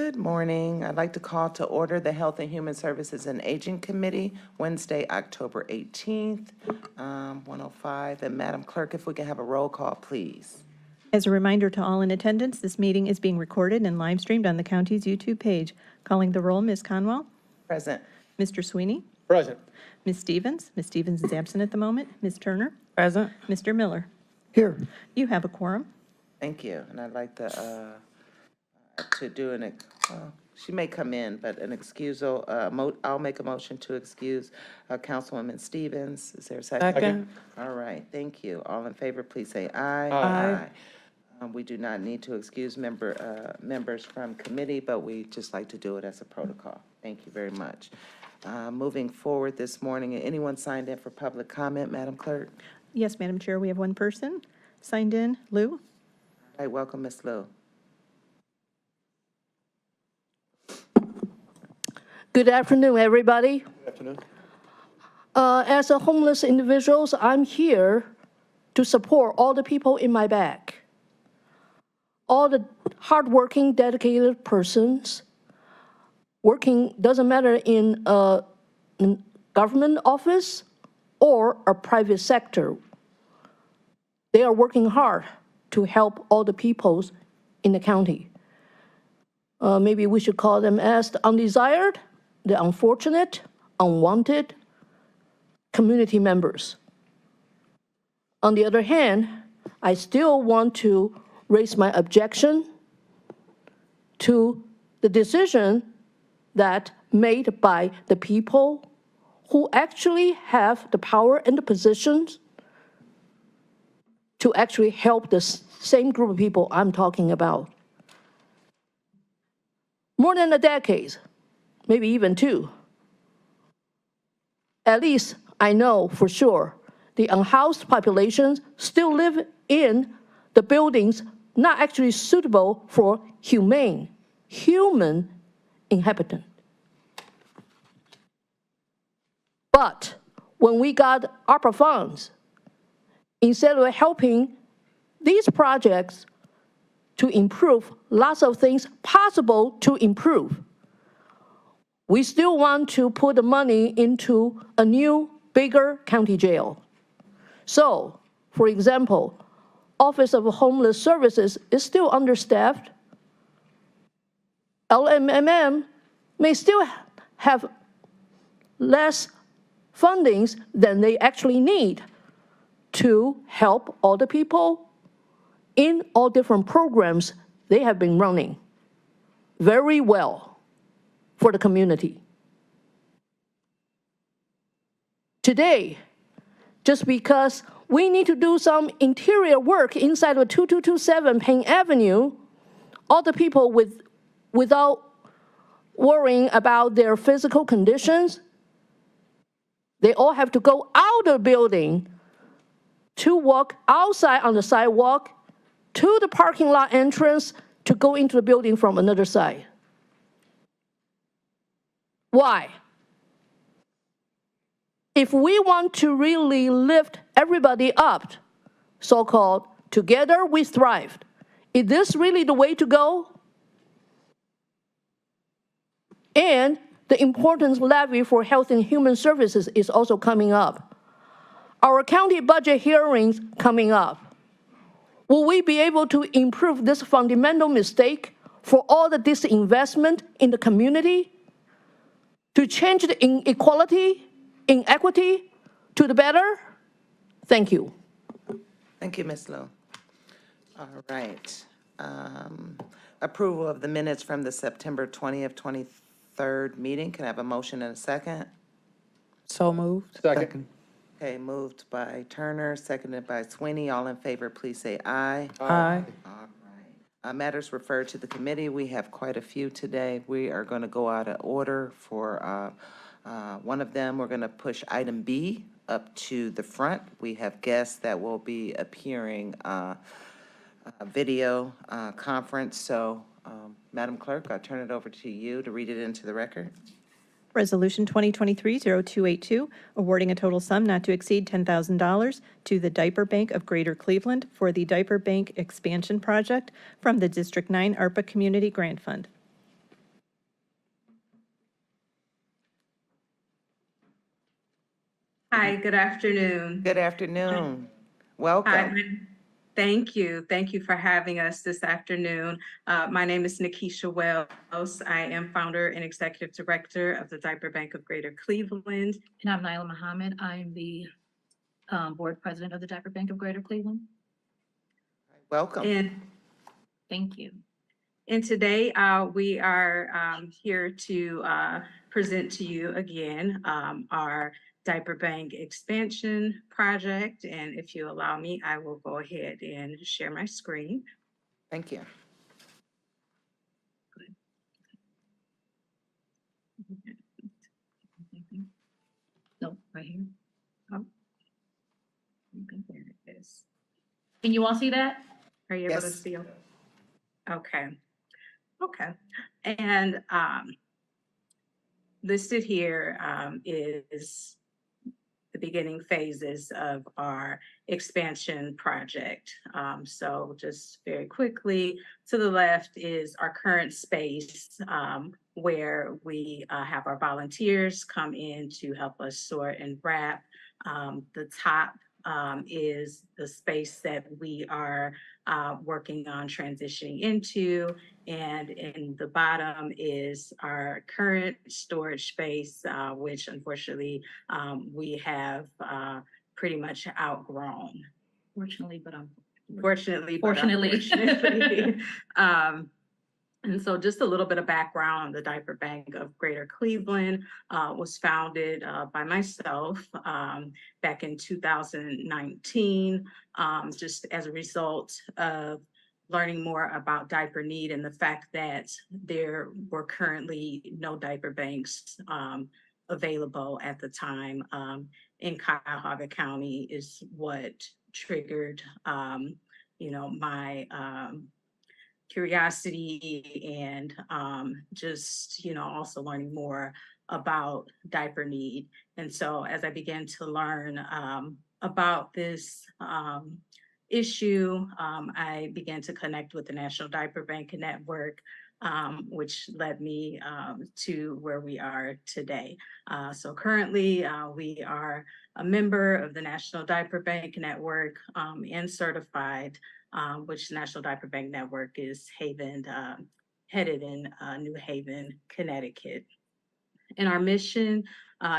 Good morning. I'd like to call to order the Health and Human Services and Aging Committee, Wednesday, October 18th, 1:05. And Madam Clerk, if we can have a roll call, please. As a reminder to all in attendance, this meeting is being recorded and live streamed on the county's YouTube page. Calling the roll, Ms. Conwell. Present. Mr. Sweeney. Present. Ms. Stevens. Ms. Stevens is absent at the moment. Ms. Turner. Present. Mr. Miller. Here. You have a quorum. Thank you. And I'd like to do she may come in, but an excusal, I'll make a motion to excuse Councilwoman Stevens. Is there a second? Second. All right, thank you. All in favor, please say aye. Aye. We do not need to excuse members from committee, but we just like to do it as a protocol. Thank you very much. Moving forward this morning, anyone signed in for public comment, Madam Clerk? Yes, Madam Chair, we have one person signed in. Lou. All right, welcome, Ms. Lou. Good afternoon, everybody. Good afternoon. As a homeless individual, I'm here to support all the people in my back. All the hardworking, dedicated persons working, doesn't matter in a government office or a private sector. They are working hard to help all the people in the county. Maybe we should call them as the undesired, the unfortunate, unwanted community members. On the other hand, I still want to raise my objection to the decision that made by the people who actually have the power and the positions to actually help the same group of people I'm talking about. More than a decade, maybe even two. At least I know for sure the unhoused populations still live in the buildings not actually suitable for human inhabitant. But when we got ARPA funds, instead of helping these projects to improve lots of things possible to improve, we still want to put the money into a new, bigger county jail. So, for example, Office of Homeless Services is still understaffed. LMMM may still have less fundings than they actually need to help all the people in all different programs they have been running very well for the community. Today, just because we need to do some interior work inside of 2227 Payne Avenue, all the people without worrying about their physical conditions, they all have to go out of the building to walk outside on the sidewalk to the parking lot entrance to go into the building from another side. Why? If we want to really lift everybody up, so-called together we thrive, is this really the way to go? And the importance levy for health and human services is also coming up. Our county budget hearings coming up. Will we be able to improve this fundamental mistake for all the disinvestment in the community to change the inequality, inequity to the better? Thank you. Thank you, Ms. Lowe. All right. Approval of the minutes from the September 20th, 23rd meeting. Can I have a motion and a second? So moved. Second. Okay, moved by Turner, seconded by Sweeney. All in favor, please say aye. Aye. All right. Matters referred to the committee. We have quite a few today. We are going to go out of order for one of them. We're going to push item B up to the front. We have guests that will be appearing video conference. So, Madam Clerk, I'll turn it over to you to read it into the record. Resolution 2023-0282, awarding a total sum not to exceed $10,000 to the Diaper Bank of Greater Cleveland for the Diaper Bank Expansion Project from the District 9 ARPA Community Grant Fund. Hi, good afternoon. Good afternoon. Hi, Welcome. thank you. Thank you for having us this afternoon. My name is Nikisha Wells. I am founder and executive director of the Diaper Bank of Greater Cleveland. And I'm Naila Muhammad. I am the board president of the Diaper Bank of Greater Cleveland. Welcome. And, Thank you. and today we are here to present to you again our Diaper Bank expansion project. And if you allow me, I will go ahead and share my screen. Thank you. No, right here. Oh. Okay, there it is. Can you all see that? Are you able to Yes. see? Okay. Okay. And listed here is the beginning phases of our expansion project. So just very quickly, to the left is our current space where we have our volunteers come in to help us sort and wrap. The top is the space that we are working on transitioning into. And in the bottom is our current storage space, which unfortunately we have pretty much outgrown. Fortunately, but Fortunately, but Fortunately. unfortunately. And so just a little bit of background, the Diaper Bank of Greater Cleveland was founded by myself back in 2019, just as a result of learning more about diaper need and the fact that there were currently no diaper banks available at the time in Cuyahoga County is what triggered, my curiosity and just, also learning more about diaper need. And so as I began to learn about this issue, I began to connect with the National Diaper Bank Network, which led me to where we are today. So currently we are a member of the National Diaper Bank Network and certified, which the National Diaper Bank Network is headed in New Haven, Connecticut. And our mission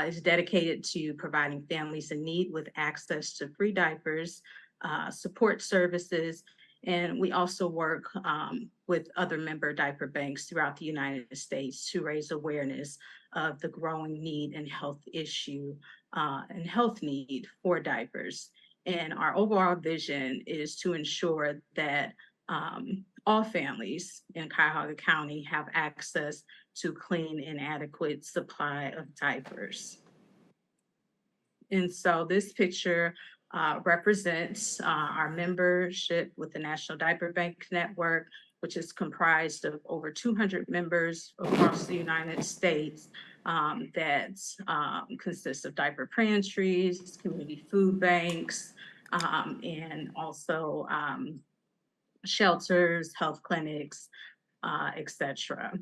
is dedicated to providing families in need with access to free diapers, support services, and we also work with other member diaper banks throughout the United States to raise awareness of the growing need and health issue and health need for diapers. And our overall vision is to ensure that all families in Cuyahoga County have access to clean and adequate supply of diapers. And so this picture represents our membership with the National Diaper Bank Network, which is comprised of over 200 members across the United States that consists of diaper pantries, community food banks, and also shelters, health clinics, etc.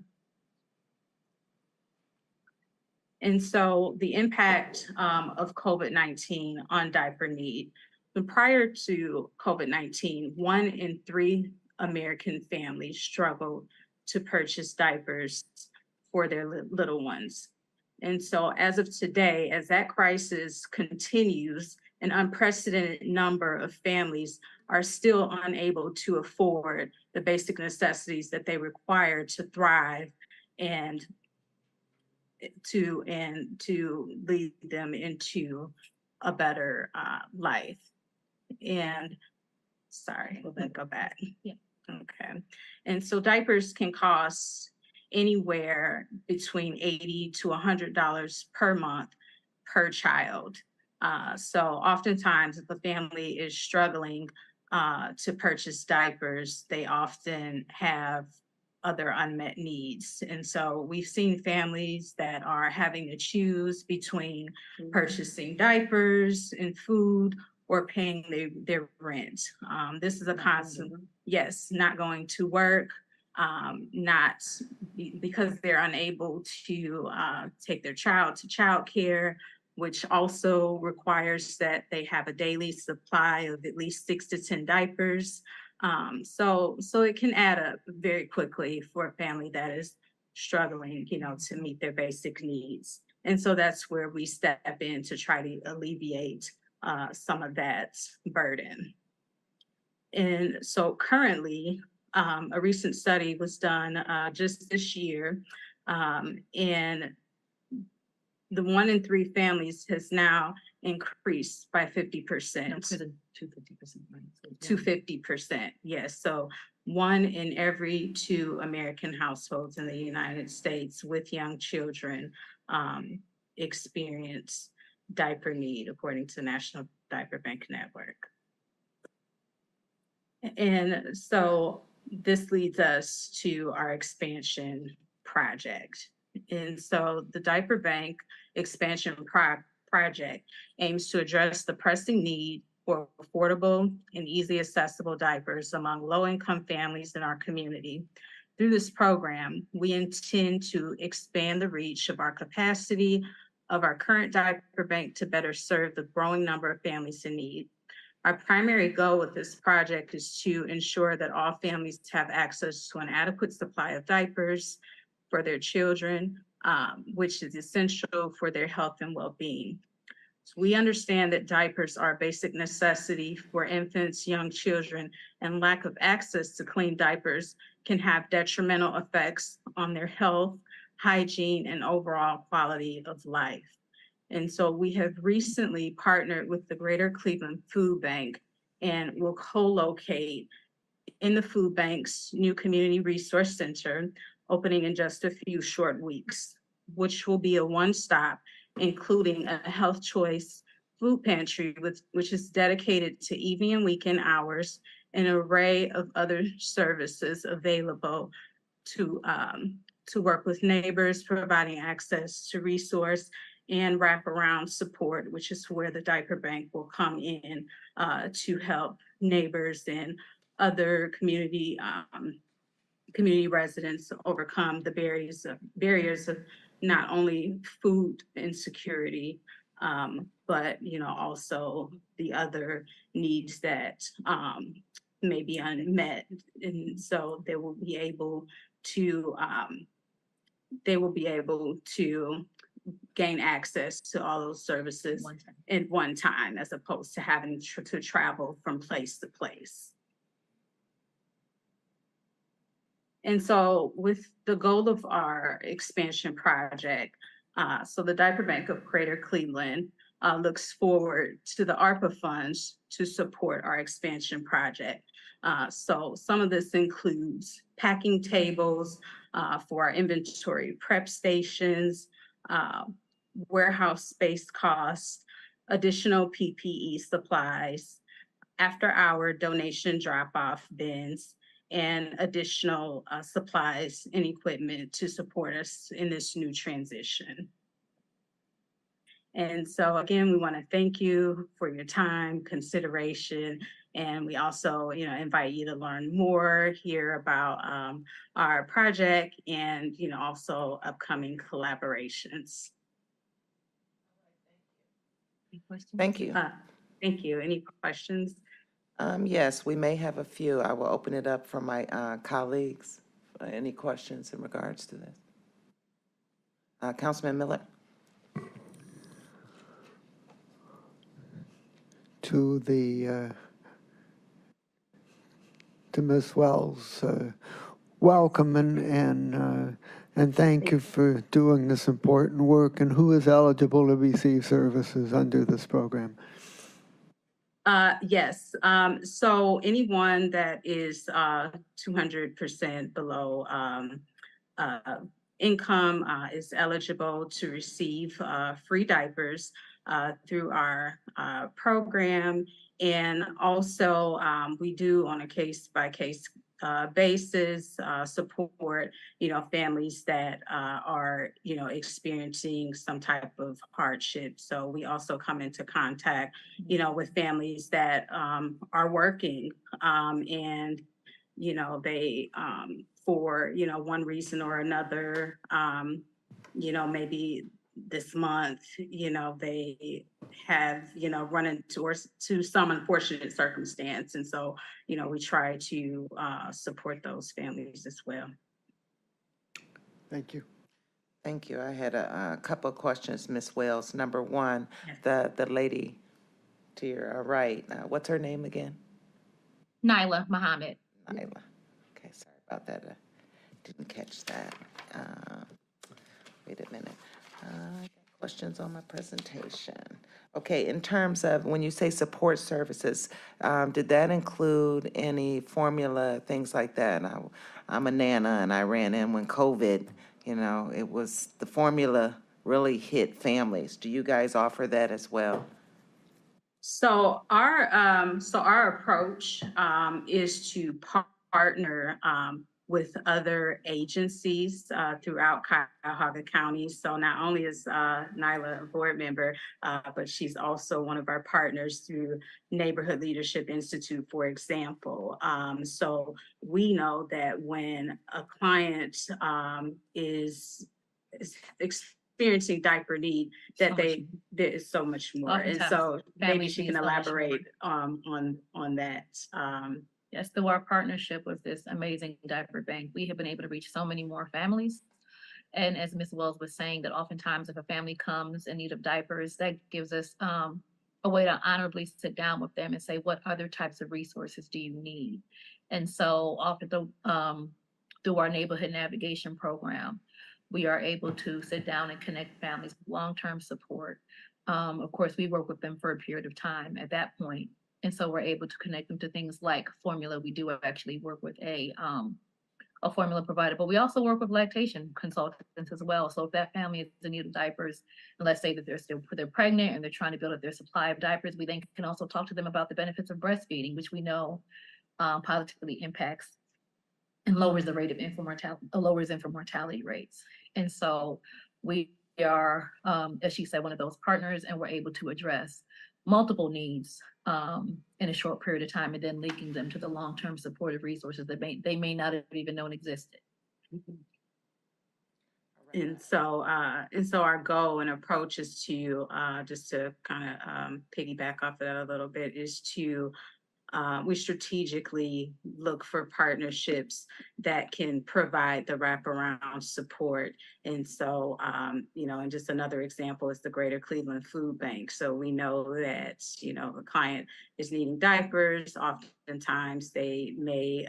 And so the impact of COVID-19 on diaper need. Prior to COVID-19, 1 in 3 American families struggled to purchase diapers for their little ones. And so as of today, as that crisis continues, an unprecedented number of families are still unable to afford the basic necessities that they require to thrive and to lead them into a better life. And sorry, we'll then go back. Yeah. Okay. And so diapers can cost anywhere between $80 to $100 per month per child. So oftentimes if a family is struggling to purchase diapers, they often have other unmet needs. And so we've seen families that are having to choose between purchasing diapers and food or paying their rent. This is a constant, yes, not going to work, because they're unable to take their child to childcare. which also requires that they have a daily supply of at least 6 to 10 diapers. So it can add up very quickly for a family that is struggling, to meet their basic needs. And so that's where we step in to try to alleviate some of that burden. And so currently, a recent study was done just this year, and the 1 in 3 families has now increased by 50%. To the 250%. Right? To 50%, yes. So 1 in every 2 American households in the United States with young children experience diaper need, according to National Diaper Bank Network. And so this leads us to our expansion project. And so the Diaper Bank expansion project aims to address the pressing need for affordable and easily accessible diapers among low-income families in our community. Through this program, we intend to expand the reach of our capacity of our current diaper bank to better serve the growing number of families in need. Our primary goal with this project is to ensure that all families have access to an adequate supply of diapers for their children, which is essential for their health and well-being. So we understand that diapers are a basic necessity for infants, young children, and lack of access to clean diapers can have detrimental effects on their health, hygiene, and overall quality of life. And so we have recently partnered with the Greater Cleveland Food Bank and will co-locate in the food bank's new community resource center, opening in just a few short weeks, which will be a one-stop, including a health choice food pantry, which is dedicated to evening and weekend hours, an array of other services available to work with neighbors, providing access to resource and wraparound support, which is where the diaper bank will come in to help neighbors and other community residents overcome the barriers of not only food insecurity, but also the other needs that may be unmet. And so they will be able to gain access to all those services at one time, as opposed to having to travel from place to place. And so with the goal of our expansion project, so the Diaper Bank of Greater Cleveland looks forward to the ARPA funds to support our expansion project. So some of this includes packing tables for our inventory prep stations, warehouse space costs, additional PPE supplies, after-hour donation drop-off bins, and additional supplies and equipment to support us in this new transition. And so again, we want to thank you for your time, consideration, and we also, invite you to learn more, hear about our project, and also upcoming collaborations. Any questions? Thank you. Thank you. Any questions? Yes, we may have a few. I will open it up for my colleagues. Any questions in regards to this? Councilman Miller? To Ms. Wells, welcome and thank you for doing this important work. And who is eligible to receive services under this program? Yes. So anyone that is 200% below income is eligible to receive free diapers through our program. And also we do, on a case-by-case basis, support, families that are, experiencing some type of hardship. So we also come into contact, with families that are working and, they, for, one reason or another, maybe this month, they have, run into some unfortunate circumstance. And so, we try to support those families as well. Thank you. Thank you. I had a couple of questions, Ms. Wells. Number one, Yes. the lady to your right, what's her name again? Nyla Muhammad. Nyla. Okay, sorry about that. I didn't catch that. Wait a minute. I got questions on my presentation. Okay, in terms of when you say support services, did that include any formula, things like that? I'm a Nana and I ran in when COVID, it was, the formula really hit families. Do you guys offer that as well? So our approach is to partner with other agencies throughout Cuyahoga County. So not only is Nyla a board member, but she's also one of our partners through Neighborhood Leadership Institute, for example. So we know that when a client is experiencing diaper need, that there is so much more. And Oftentimes, so maybe families she need can so much more. elaborate on that. Yes, through our partnership with this amazing diaper bank, we have been able to reach so many more families. And as Ms. Wells was saying, that oftentimes if a family comes in need of diapers, that gives us a way to honorably sit down with them and say, what other types of resources do you need? And so often through our neighborhood navigation program, we are able to sit down and connect families with long-term support. Of course, we work with them for a period of time at that point. And so we're able to connect them to things like formula. We do actually work with a formula provider, but we also work with lactation consultants as well. So if that family is in need of diapers, and let's say that they're pregnant and they're trying to build up their supply of diapers, we then can also talk to them about the benefits of breastfeeding, which we know positively impacts and lowers the rate of infant mortality rates. And so we are, as she said, one of those partners, and we're able to address multiple needs in a short period of time, and then linking them to the long-term supportive resources that they may not have even known existed. And so our goal and approach is to just to kind of piggyback off of that a little bit, is to we strategically look for partnerships that can provide the wraparound support. And so, and just another example is the Greater Cleveland Food Bank. So we know that, the client is needing diapers. Oftentimes they may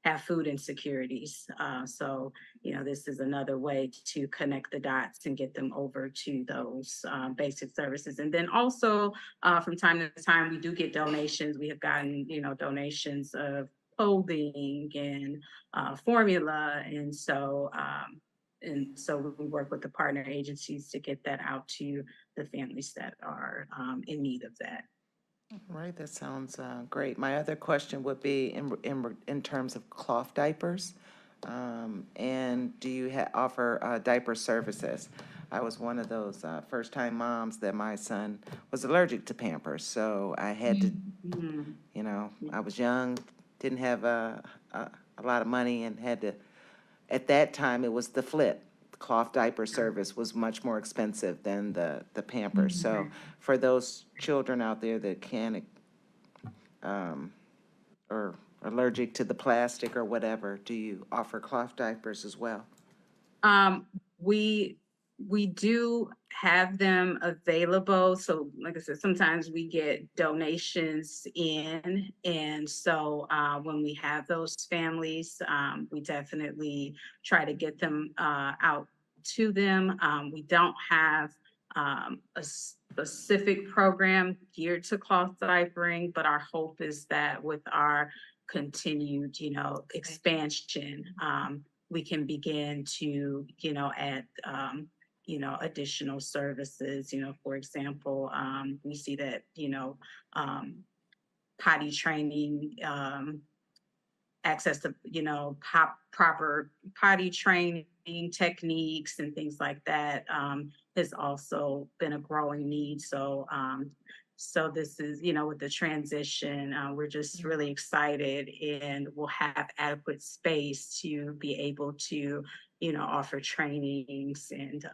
have food insecurities. So, this is another way to connect the dots and get them over to those basic services. And then also, from time to time, we do get donations. We have gotten, donations of clothing and formula. And so we work with the partner agencies to get that out to the families that are in need of that. Right, that sounds great. My other question would be in terms of cloth diapers. And do you offer diaper services? I was one of those first-time moms that my son was allergic to Pampers, so I had to, I was young, didn't have a lot of money, and had to, at that time, it was the flip. Cloth diaper service was much more expensive than the Pampers. So for those children out there that can't or allergic to the plastic or whatever, do you offer cloth diapers as well? We do have them available. So like I said, sometimes we get donations in. And so when we have those families, we definitely try to get them out to them. We don't have a specific program geared to cloth diapering, but our hope is that with our continued, expansion, we can begin to, add, additional services. For example, we see that, potty training, access to, proper potty training techniques and things like that has also been a growing need. So this is, with the transition, we're just really excited, and we'll have adequate space to be able to, offer trainings and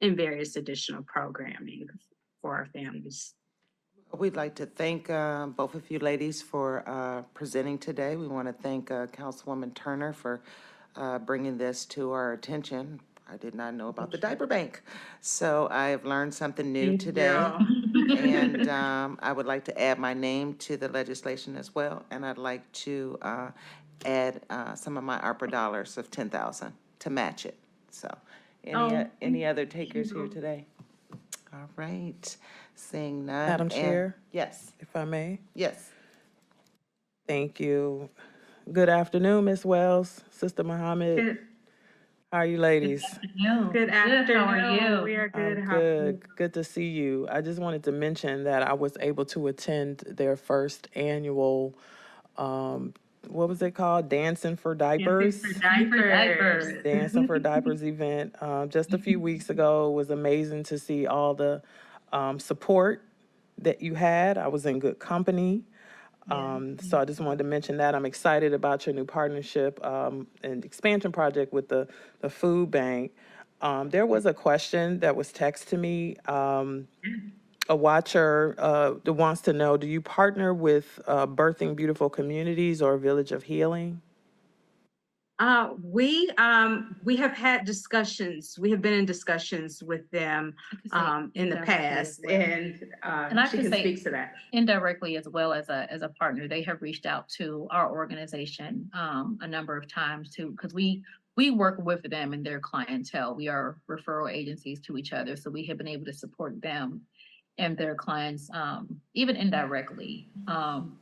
and various additional programming for our families. We'd like to thank both of you ladies for presenting today. We want to thank Councilwoman Turner for bringing this to our attention. I did not know about the diaper bank, so I have learned something new today. And I would like to add my name to the legislation as well, and I'd like to add some of my ARPA dollars of 10,000 to match it. So, any other takers here today? All right, seeing none. Madam and- Chair? Yes, If I may. yes. Thank you. Good afternoon, Ms. Wells, Sister Muhammad. Good How are you ladies? good afternoon. How are you? We are good. I'm How are you? good. Good to see you. I just wanted to mention that I was able to attend their first annual, what was it called? Dancing for Diapers. Diapers. Dancing for Diapers event just a few weeks ago. It was amazing to see all the support that you had. I was in good company. So I just wanted to mention that. I'm excited about your new partnership and expansion project with the food bank. There was a question that was texted to me. A watcher that wants to know, do you partner with Birthing Beautiful Communities or Village of Healing? We have had discussions. We have been in discussions with them in the past, and I she can can say- speak to that. Indirectly as well as a partner, they have reached out to our organization a number of times too, because we work with them and their clientele. We are referral agencies to each other, so we have been able to support them and their clients, even indirectly,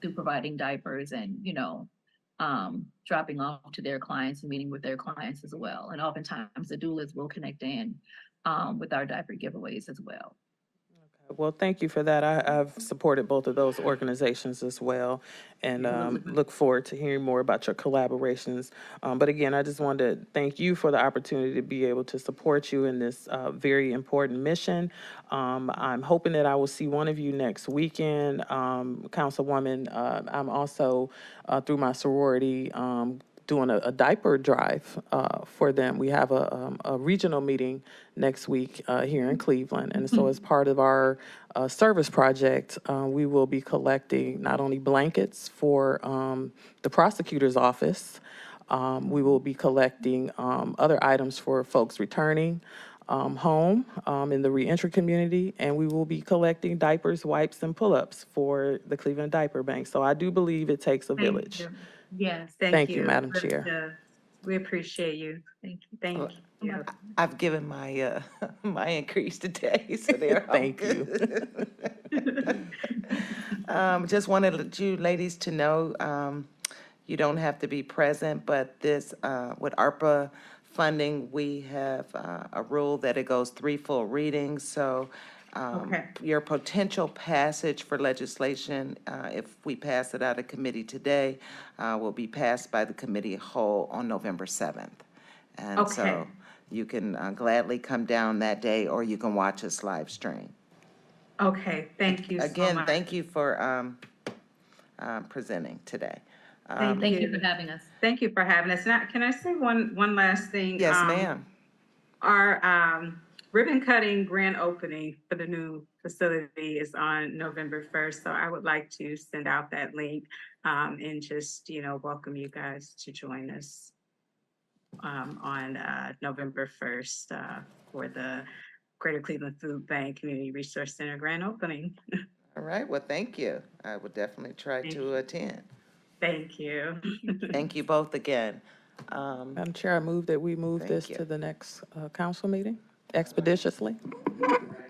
through providing diapers and, dropping off to their clients and meeting with their clients as well. And oftentimes the doulas will connect in with our diaper giveaways as well. Well, thank you for that. I've supported both of those organizations as well, and look forward to hearing more about your collaborations. But again, I just wanted to thank you for the opportunity to be able to support you in this very important mission. I'm hoping that I will see one of you next weekend, Councilwoman. I'm also, through my sorority, doing a diaper drive for them. We have a regional meeting next week here in Cleveland. And so as part of our service project, we will be collecting not only blankets for the prosecutor's office, we will be collecting other items for folks returning home in the reentry community, and we will be collecting diapers, wipes, and pull-ups for the Cleveland Diaper Bank. So I do believe it takes a village. Yes, Thank you, Madam Chair. We appreciate you. Thank you. Thank you. I've given my my increase today, so they're all Thank you. good. Just wanted you ladies to know, you don't have to be present, but this, with ARPA funding, we have a rule that it goes 3 full readings, so Okay. your potential passage for legislation, if we pass it out of committee today, will be passed by the committee whole on November 7th. And Okay. so you can gladly come down that day, or you can watch us live stream. Okay, thank you so Again, much. thank you for presenting today. Thank Thank you you. for having us. Thank you for having us. Now, can I say one last thing? Yes, ma'am. Our ribbon cutting grand opening for the new facility is on November 1st. So I would like to send out that link and just, welcome you guys to join us on November 1st for the Greater Cleveland Food Bank Community Resource Center grand opening. All right, well, thank you. I will definitely try Thank to attend. Thank you. Thank you both again. Madam Chair, I move that we move Thank this you. to the next council meeting expeditiously.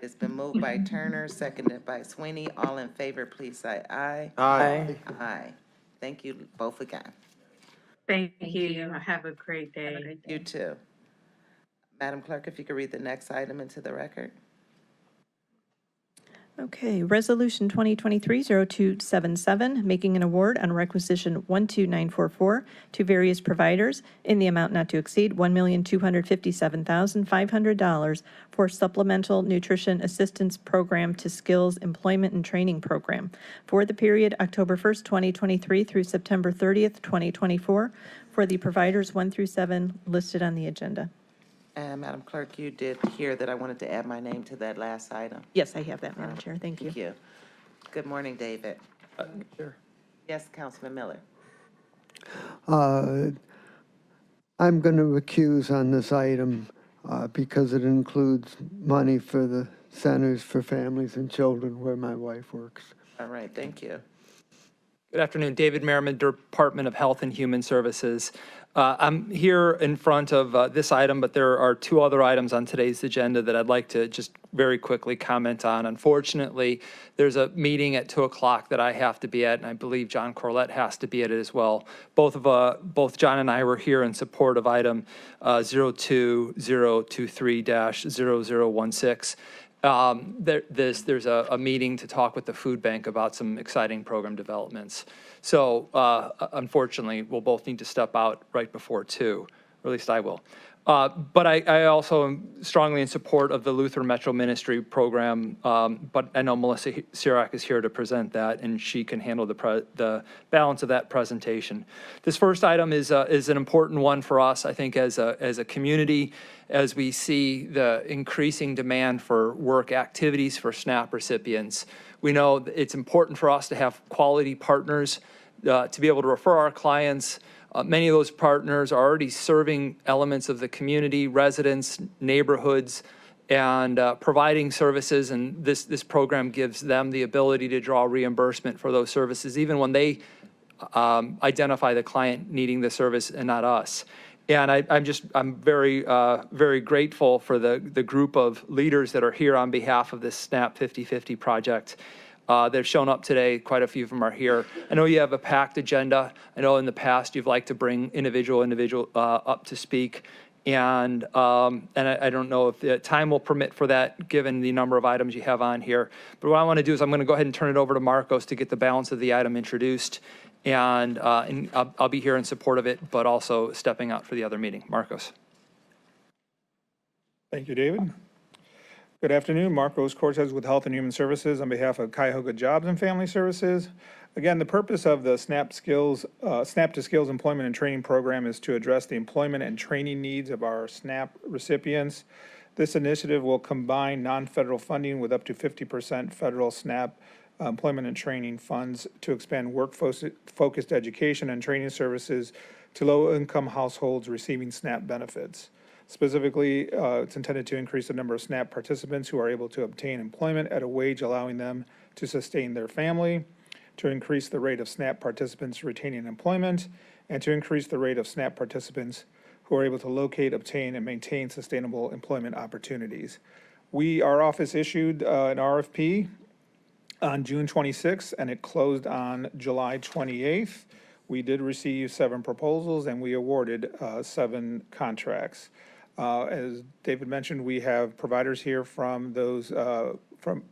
It's been moved by Turner, seconded by Sweeney. All in favor, please say aye. Aye. Aye. Thank you both again. Thank Thank you. you. Have a great Have a day. great day. You too. Madam Clerk, if you could read the next item into the record. Okay, Resolution 2023-0277, making an award on requisition 12944 to various providers in the amount not to exceed $1,257,500 for Supplemental Nutrition Assistance Program to Skills Employment and Training Program for the period October 1st, 2023 through September 30th, 2024, for the providers 1 through 7 listed on the agenda. And Madam Clerk, you did hear that I wanted to add my name to that last item. Yes, I have that, Madam Chair. Thank you. Thank you. Good morning, David. Yes, Councilman Miller. I'm going to recuse on this item because it includes money for the Centers for Families and Children where my wife works. All right, thank you. Good afternoon, David Merriman, Department of Health and Human Services. I'm here in front of this item, but there are two other items on today's agenda that I'd like to just very quickly comment on. Unfortunately, there's a meeting at 2 o'clock that I have to be at, and I believe John Corlett has to be at it as well. Both John and I were here in support of item 02023-0016. There's a meeting to talk with the food bank about some exciting program developments. So unfortunately, we'll both need to step out right before 2, or at least I will. But I also am strongly in support of the Lutheran Metro Ministry program, but I know Melissa Sirak is here to present that, and she can handle the balance of that presentation. This first item is an important one for us, I think, as a community, as we see the increasing demand for work activities for SNAP recipients. We know that it's important for us to have quality partners to be able to refer our clients. Many of those partners are already serving elements of the community, residents, neighborhoods, and providing services, and this program gives them the ability to draw reimbursement for those services, even when they identify the client needing the service and not us. And I'm very, very grateful for the group of leaders that are here on behalf of this SNAP 50/50 project. They've shown up today. Quite a few of them are here. I know you have a packed agenda. I know in the past you've liked to bring individual up to speak. And I don't know if the time will permit for that, given the number of items you have on here. But what I want to do is I'm going to go ahead and turn it over to Marcos to get the balance of the item introduced. And I'll be here in support of it, but also stepping out for the other meeting. Marcos. Thank you, David. Good afternoon, Marcos Cortez with Health and Human Services on behalf of Cuyahoga Jobs and Family Services. Again, the purpose of the SNAP to Skills Employment and Training Program is to address the employment and training needs of our SNAP recipients. This initiative will combine non-federal funding with up to 50% federal SNAP employment and training funds to expand work-focused education and training services to low-income households receiving SNAP benefits. Specifically, it's intended to increase the number of SNAP participants who are able to obtain employment at a wage allowing them to sustain their family, to increase the rate of SNAP participants retaining employment, and to increase the rate of SNAP participants who are able to locate, obtain, and maintain sustainable employment opportunities. Our office issued an RFP on June 26th, and it closed on July 28th. We did receive 7 proposals, and we awarded 7 contracts. As David mentioned, we have providers here from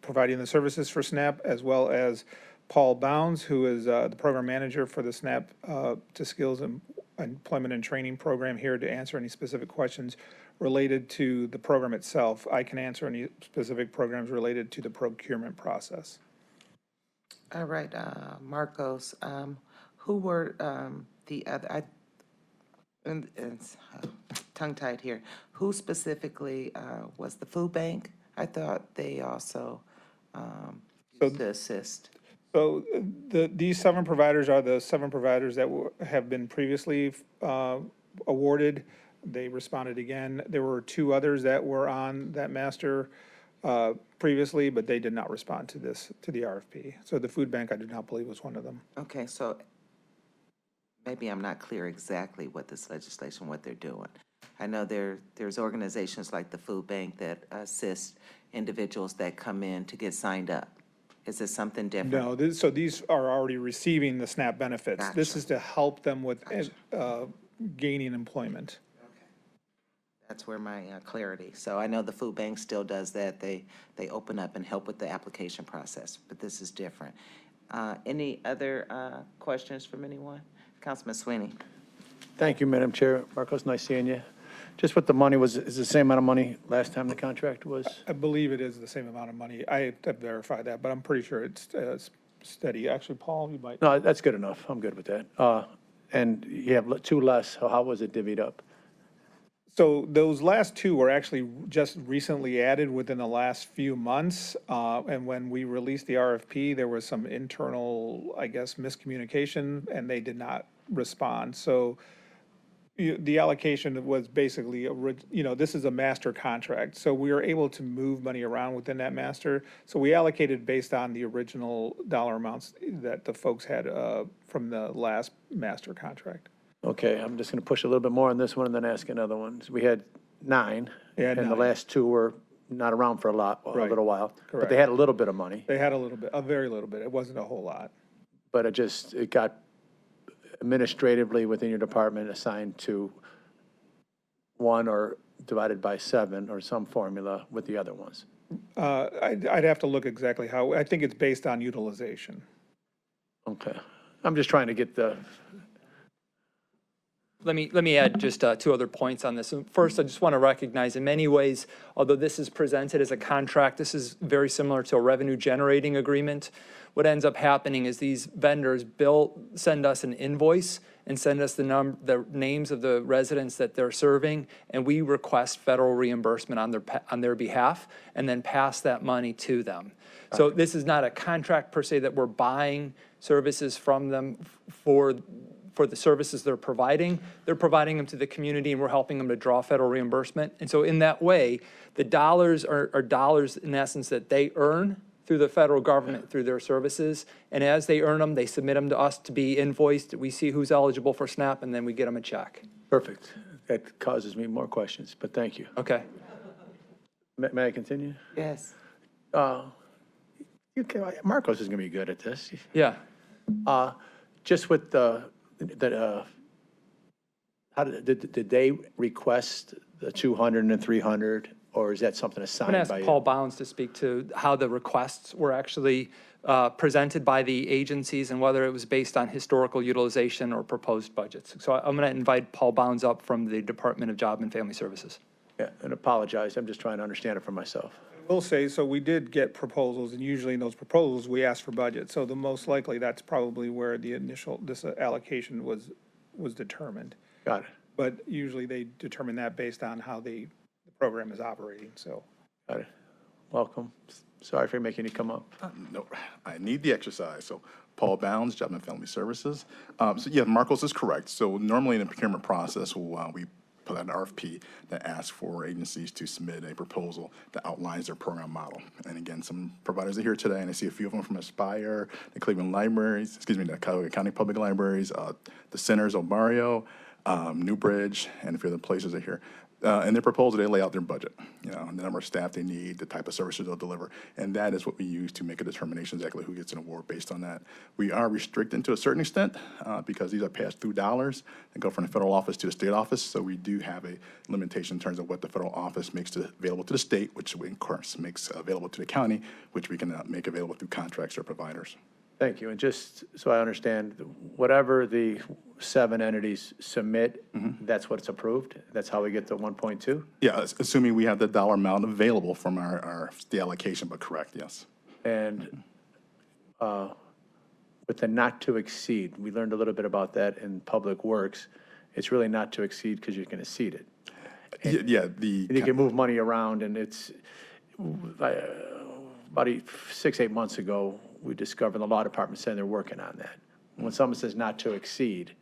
providing the services for SNAP, as well as Paul Bounds, who is the program manager for the SNAP to Skills and Employment and Training Program, here to answer any specific questions related to the program itself. I can answer any specific programs related to the procurement process. All right, Marcos, who were the other, it's tongue-tied here. Who specifically was the food bank? I thought they also used to assist. So these 7 providers are the 7 providers that have been previously awarded. They responded again. There were 2 others that were on that master previously, but they did not respond to the RFP. So the food bank, I do not believe, was one of them. Okay, so maybe I'm not clear exactly what this legislation, what they're doing. I know there's organizations like the food bank that assist individuals that come in to get signed up. Is this something different? No, so these are already receiving the SNAP benefits. Gotcha. This is to help them with gaining employment. That's where my clarity. So I know the food bank still does that. They open up and help with the application process, but this is different. Any other questions from anyone? Councilman Sweeney. Thank you, Madam Chair. Marcos, nice seeing you. Just what the money was, is the same amount of money last time the contract was? I believe it is the same amount of money. I have to verify that, but I'm pretty sure it's steady. Actually, Paul, you might. No, that's good enough. I'm good with that. And you have 2 less. How was it divvied up? So those last two were actually just recently added within the last few months. And when we released the RFP, there was some internal, I guess, miscommunication, and they did not respond. So the allocation was basically, this is a master contract. So we were able to move money around within that master. So we allocated based on the original dollar amounts that the folks had from the last master contract. Okay, I'm just going to push a little bit more on this one and then ask another one. So we had 9. Yeah, And the 9. last 2 were not around for a Right. little while. But Correct. they had a little bit of money, They had a little bit, a very little bit. It wasn't a whole lot. but it got administratively within your department assigned to 1 or divided by 7 or some formula with the other ones. I'd have to look exactly how, I think it's based on utilization. Okay. I'm just trying to get the, Let me add just 2 other points on this. First, I just want to recognize in many ways, although this is presented as a contract, this is very similar to a revenue generating agreement. What ends up happening is these vendors send us an invoice and send us the names of the residents that they're serving, and we request federal reimbursement on their behalf and then pass that money to them. So this is not a contract per se that we're buying services from them for the services they're providing. They're providing them to the community, and we're helping them to draw federal reimbursement. And so in that way, the dollars are dollars in essence that they earn through the federal government through their services. And as they earn them, they submit them to us to be invoiced. We see who's eligible for SNAP, and then we get them a check. perfect. That causes me more questions, but thank you. Okay. May I continue? Yes. Marcos is going to be good at this. Yeah. Just with how did they request the 200 and the 300, or is that something I'm assigned going to by ask you? Paul Bounds to speak to how the requests were actually presented by the agencies and whether it was based on historical utilization or proposed budgets. So I'm going to invite Paul Bounds up from the Department of Job and Family Services. Yeah, and apologize, I'm just trying to understand it for myself. I will say, so we did get proposals, and usually in those proposals, we ask for budget. So the most likely, that's probably where this allocation was determined. Got it. But usually they determine that based on how the program is operating, so. Got it. Welcome. Sorry for making you come up. No, I need the exercise. So Paul Bounds, Job and Family Services. So yeah, Marcos is correct. So normally in the procurement process, we put out an RFP that asks for agencies to submit a proposal that outlines their program model. And again, some providers are here today, and I see a few of them from Aspire, the Cleveland Libraries, the Cuyahoga County Public Libraries, the Centers, Omario, Newbridge, and a few other places are here. In their proposal, they lay out their budget, the number of staff they need, the type of services they'll deliver, and that is what we use to make a determination exactly who gets an award based on that. We are restricted to a certain extent because these are pass-through dollars that go from the federal office to the state office, so we do have a limitation in terms of what the federal office makes available to the state, which we, of course, makes available to the county, which we can make available through contracts or providers. Thank you. And just so I understand, whatever the 7 entities submit, that's what's approved? That's how we get to 1.2? Yeah, assuming we have the dollar amount available from the allocation, but correct, yes. And with the not to exceed, we learned a little bit about that in Public Works. It's really not to exceed because you can exceed it. Yeah, And you can move money around, and it's, about 6-8 months ago, we discovered the law department saying they're working on that. When someone says not to exceed,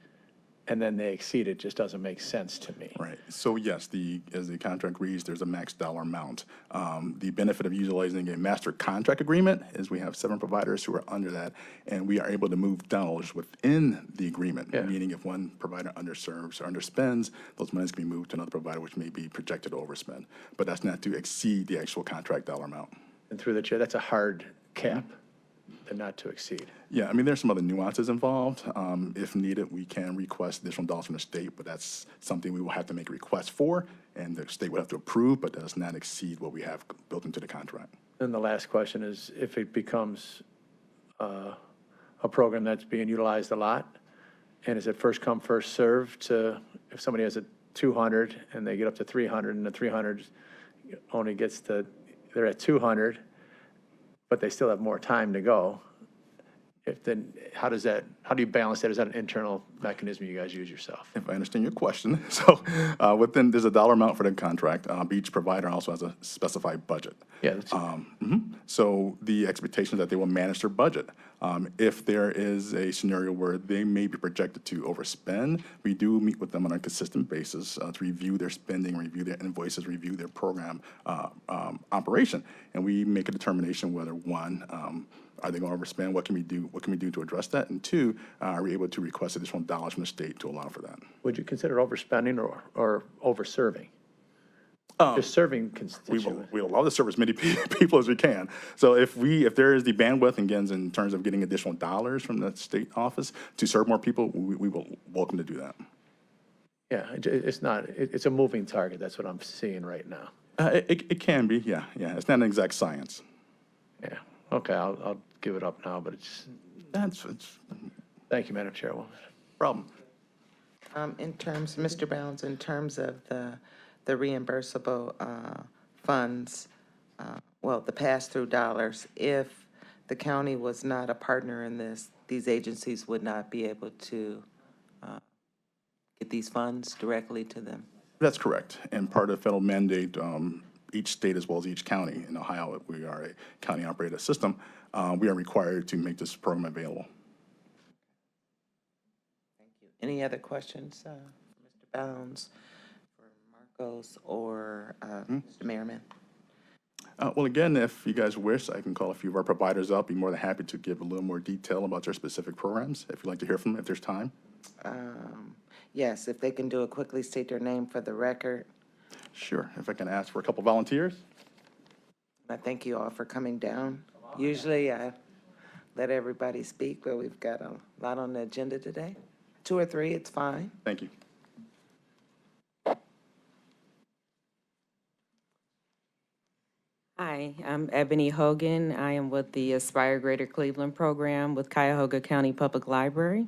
and then they exceed, it just doesn't make sense to me. Right. So yes, as the contract reads, there's a max dollar amount. The benefit of utilizing a master contract agreement is we have 7 providers who are under that, and we are able to move dollars within the agreement. Yeah. Meaning if one provider underserves or underspends, those monies can be moved to another provider, which may be projected to overspend. But that's not to exceed the actual contract dollar amount. And through the chair, that's a hard cap, the not to exceed. Yeah, I mean, there's some other nuances involved. If needed, we can request additional dollars from the state, but that's something we will have to make a request for, and the state would have to approve, but does not exceed what we have built into the contract. And the last question is, if it becomes a program that's being utilized a lot, and is it first come, first served to, if somebody has a 200 and they get up to 300, and the 300 only gets to, they're at 200, but they still have more time to go, If then, how do you balance that? Is that an internal mechanism you guys use yourself? If I understand your question, so there's a dollar amount for the contract. Each provider also has a specified budget. Yeah, that's, So the expectation is that they will manage their budget. If there is a scenario where they may be projected to overspend, we do meet with them on a consistent basis to review their spending, review their invoices, review their program operation, and we make a determination whether one, are they going to overspend? What can we do? What can we do to address that? And two, are we able to request additional dollars from the state to allow for that? would you consider overspending or over-serving? Just serving We constituents. will love to serve as many people as we can. So if there is the bandwidth, again, in terms of getting additional dollars from the state office to serve more people, we will welcome to do that. Yeah, it's a moving target. That's what I'm seeing right now. It can be, yeah. It's not an exact science. Yeah, okay, I'll give it up now, but It's thank you, Madam Chairwoman. problem. Mr. Bounds, in terms of the reimbursable funds, the pass-through dollars, if the county was not a partner in this, these agencies would not be able to get these funds directly to them. That's correct. And part of the federal mandate, each state as well as each county, in Ohio, we are a county-operated system, we are required to make this program available. Thank you. Any other questions, for Mr. Bounds, for Marcos, or Mr. Merriman? Well, again, if you guys wish, I can call a few of our providers up. Be more than happy to give a little more detail about their specific programs, if you'd like to hear from them, if there's time. Yes, if they can do it quickly, state their name for the record. Sure. If I can ask for a couple volunteers. I thank you all for coming down. Usually I let everybody speak, but we've got a lot on the agenda today. 2 or 3, it's fine. Thank you. Hi, I'm Ebony Hogan. I am with the Aspire Greater Cleveland program with Cuyahoga County Public Library.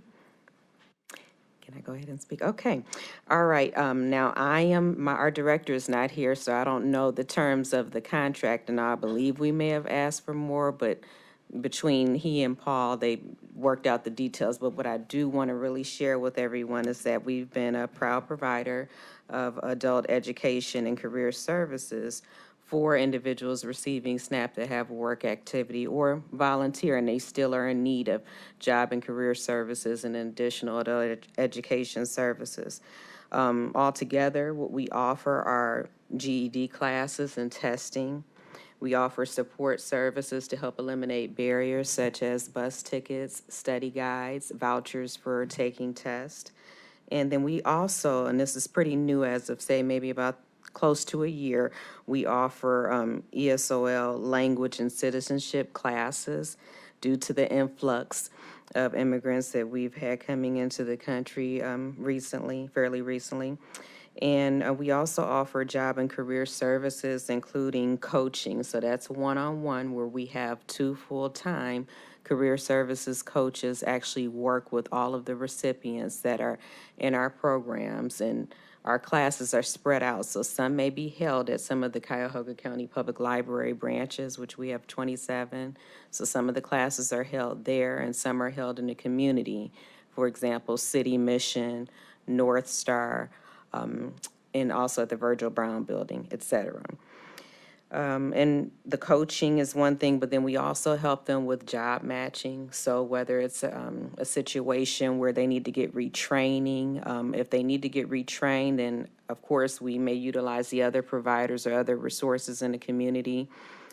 Can I go ahead and speak? Okay. All right. Now, our director is not here, so I don't know the terms of the contract, and I believe we may have asked for more, but between he and Paul, they worked out the details. But what I do want to really share with everyone is that we've been a proud provider of adult education and career services for individuals receiving SNAP that have work activity or volunteer, and they still are in need of job and career services and additional adult education services. Altogether, what we offer are GED classes and testing. We offer support services to help eliminate barriers such as bus tickets, study guides, vouchers for taking tests. And then we also, and this is pretty new as of, say, maybe about close to a year, we offer ESOL language and citizenship classes due to the influx of immigrants that we've had coming into the country fairly recently. And we also offer job and career services, including coaching. So that's one-on-one, where we have 2 full-time career services coaches actually work with all of the recipients that are in our programs. And our classes are spread out, so some may be held at some of the Cuyahoga County Public Library branches, which we have 27. So some of the classes are held there, and some are held in the community. For example, City Mission, North Star, and also at the Virgil Brown Building, et cetera. And the coaching is one thing, but then we also help them with job matching. So whether it's a situation where they need to get retraining, if they need to get retrained, then of course we may utilize the other providers or other resources in the community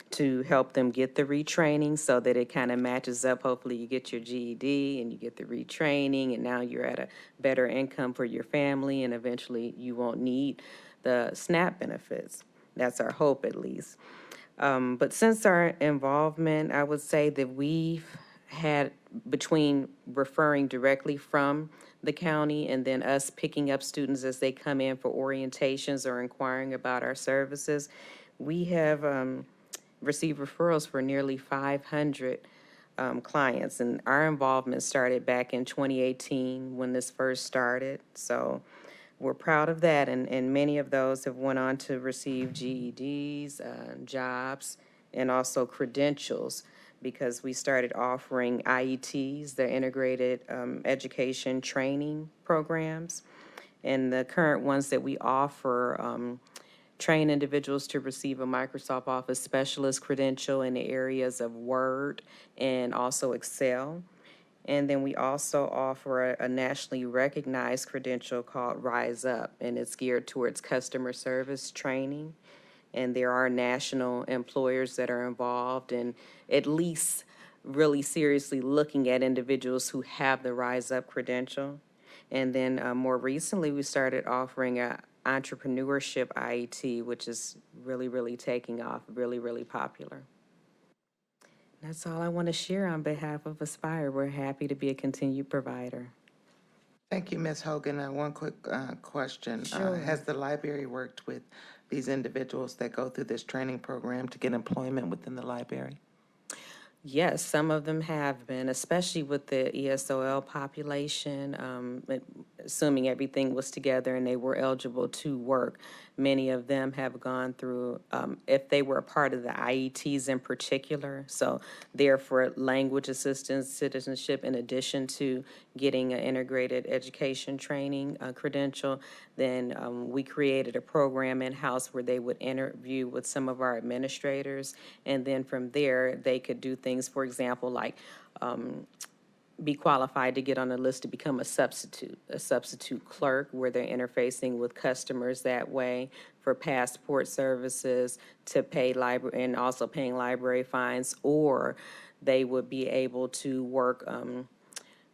to help them get the retraining so that it kind of matches up. Hopefully you get your GED and you get the retraining, and now you're at a better income for your family, and eventually you won't need the SNAP benefits. That's our hope, at least. But since our involvement, I would say that we've had, between referring directly from the county and then us picking up students as they come in for orientations or inquiring about our services, we have received referrals for nearly 500 clients. And our involvement started back in 2018 when this first started. So we're proud of that, and many of those have went on to receive GEDs, jobs, and also credentials because we started offering IETs, the Integrated Education Training Programs. And the current ones that we offer train individuals to receive a Microsoft Office Specialist credential in the areas of Word and also Excel. And then we also offer a nationally recognized credential called Rise Up, and it's geared towards customer service training. And there are national employers that are involved in at least really seriously looking at individuals who have the Rise Up credential. And then more recently, we started offering a entrepreneurship IET, which is really, really taking off, really, really popular. That's all I want to share on behalf of Aspire. We're happy to be a continued provider. Thank you, Ms. Hogan. One quick question. Sure. Has the library worked with these individuals that go through this training program to get employment within the library? Yes, some of them have been, especially with the ESOL population, assuming everything was together and they were eligible to work. Many of them have gone through, if they were a part of the IETs in particular, so there for language assistance, citizenship, in addition to getting an integrated education training credential, then we created a program in-house where they would interview with some of our administrators, and then from there, they could do things, for example, like be qualified to get on the list to become a substitute clerk, where they're interfacing with customers that way for passport services, to pay library, and also paying library fines, or they would be able to work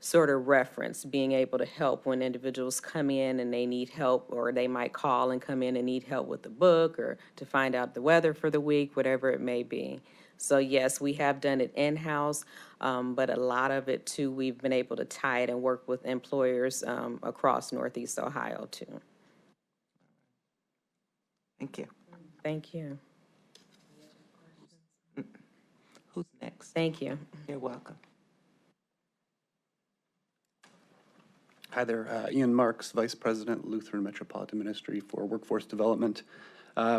sort of reference, being able to help when individuals come in and they need help, or they might call and come in and need help with the book or to find out the weather for the week, whatever it may be. So yes, we have done it in-house, but a lot of it too, we've been able to tie it and work with employers across Northeast Ohio too. Thank you. Thank you. Who's next? Thank you. You're welcome. Hi there, Ian Marks, Vice President, Lutheran Metropolitan Ministry for Workforce Development.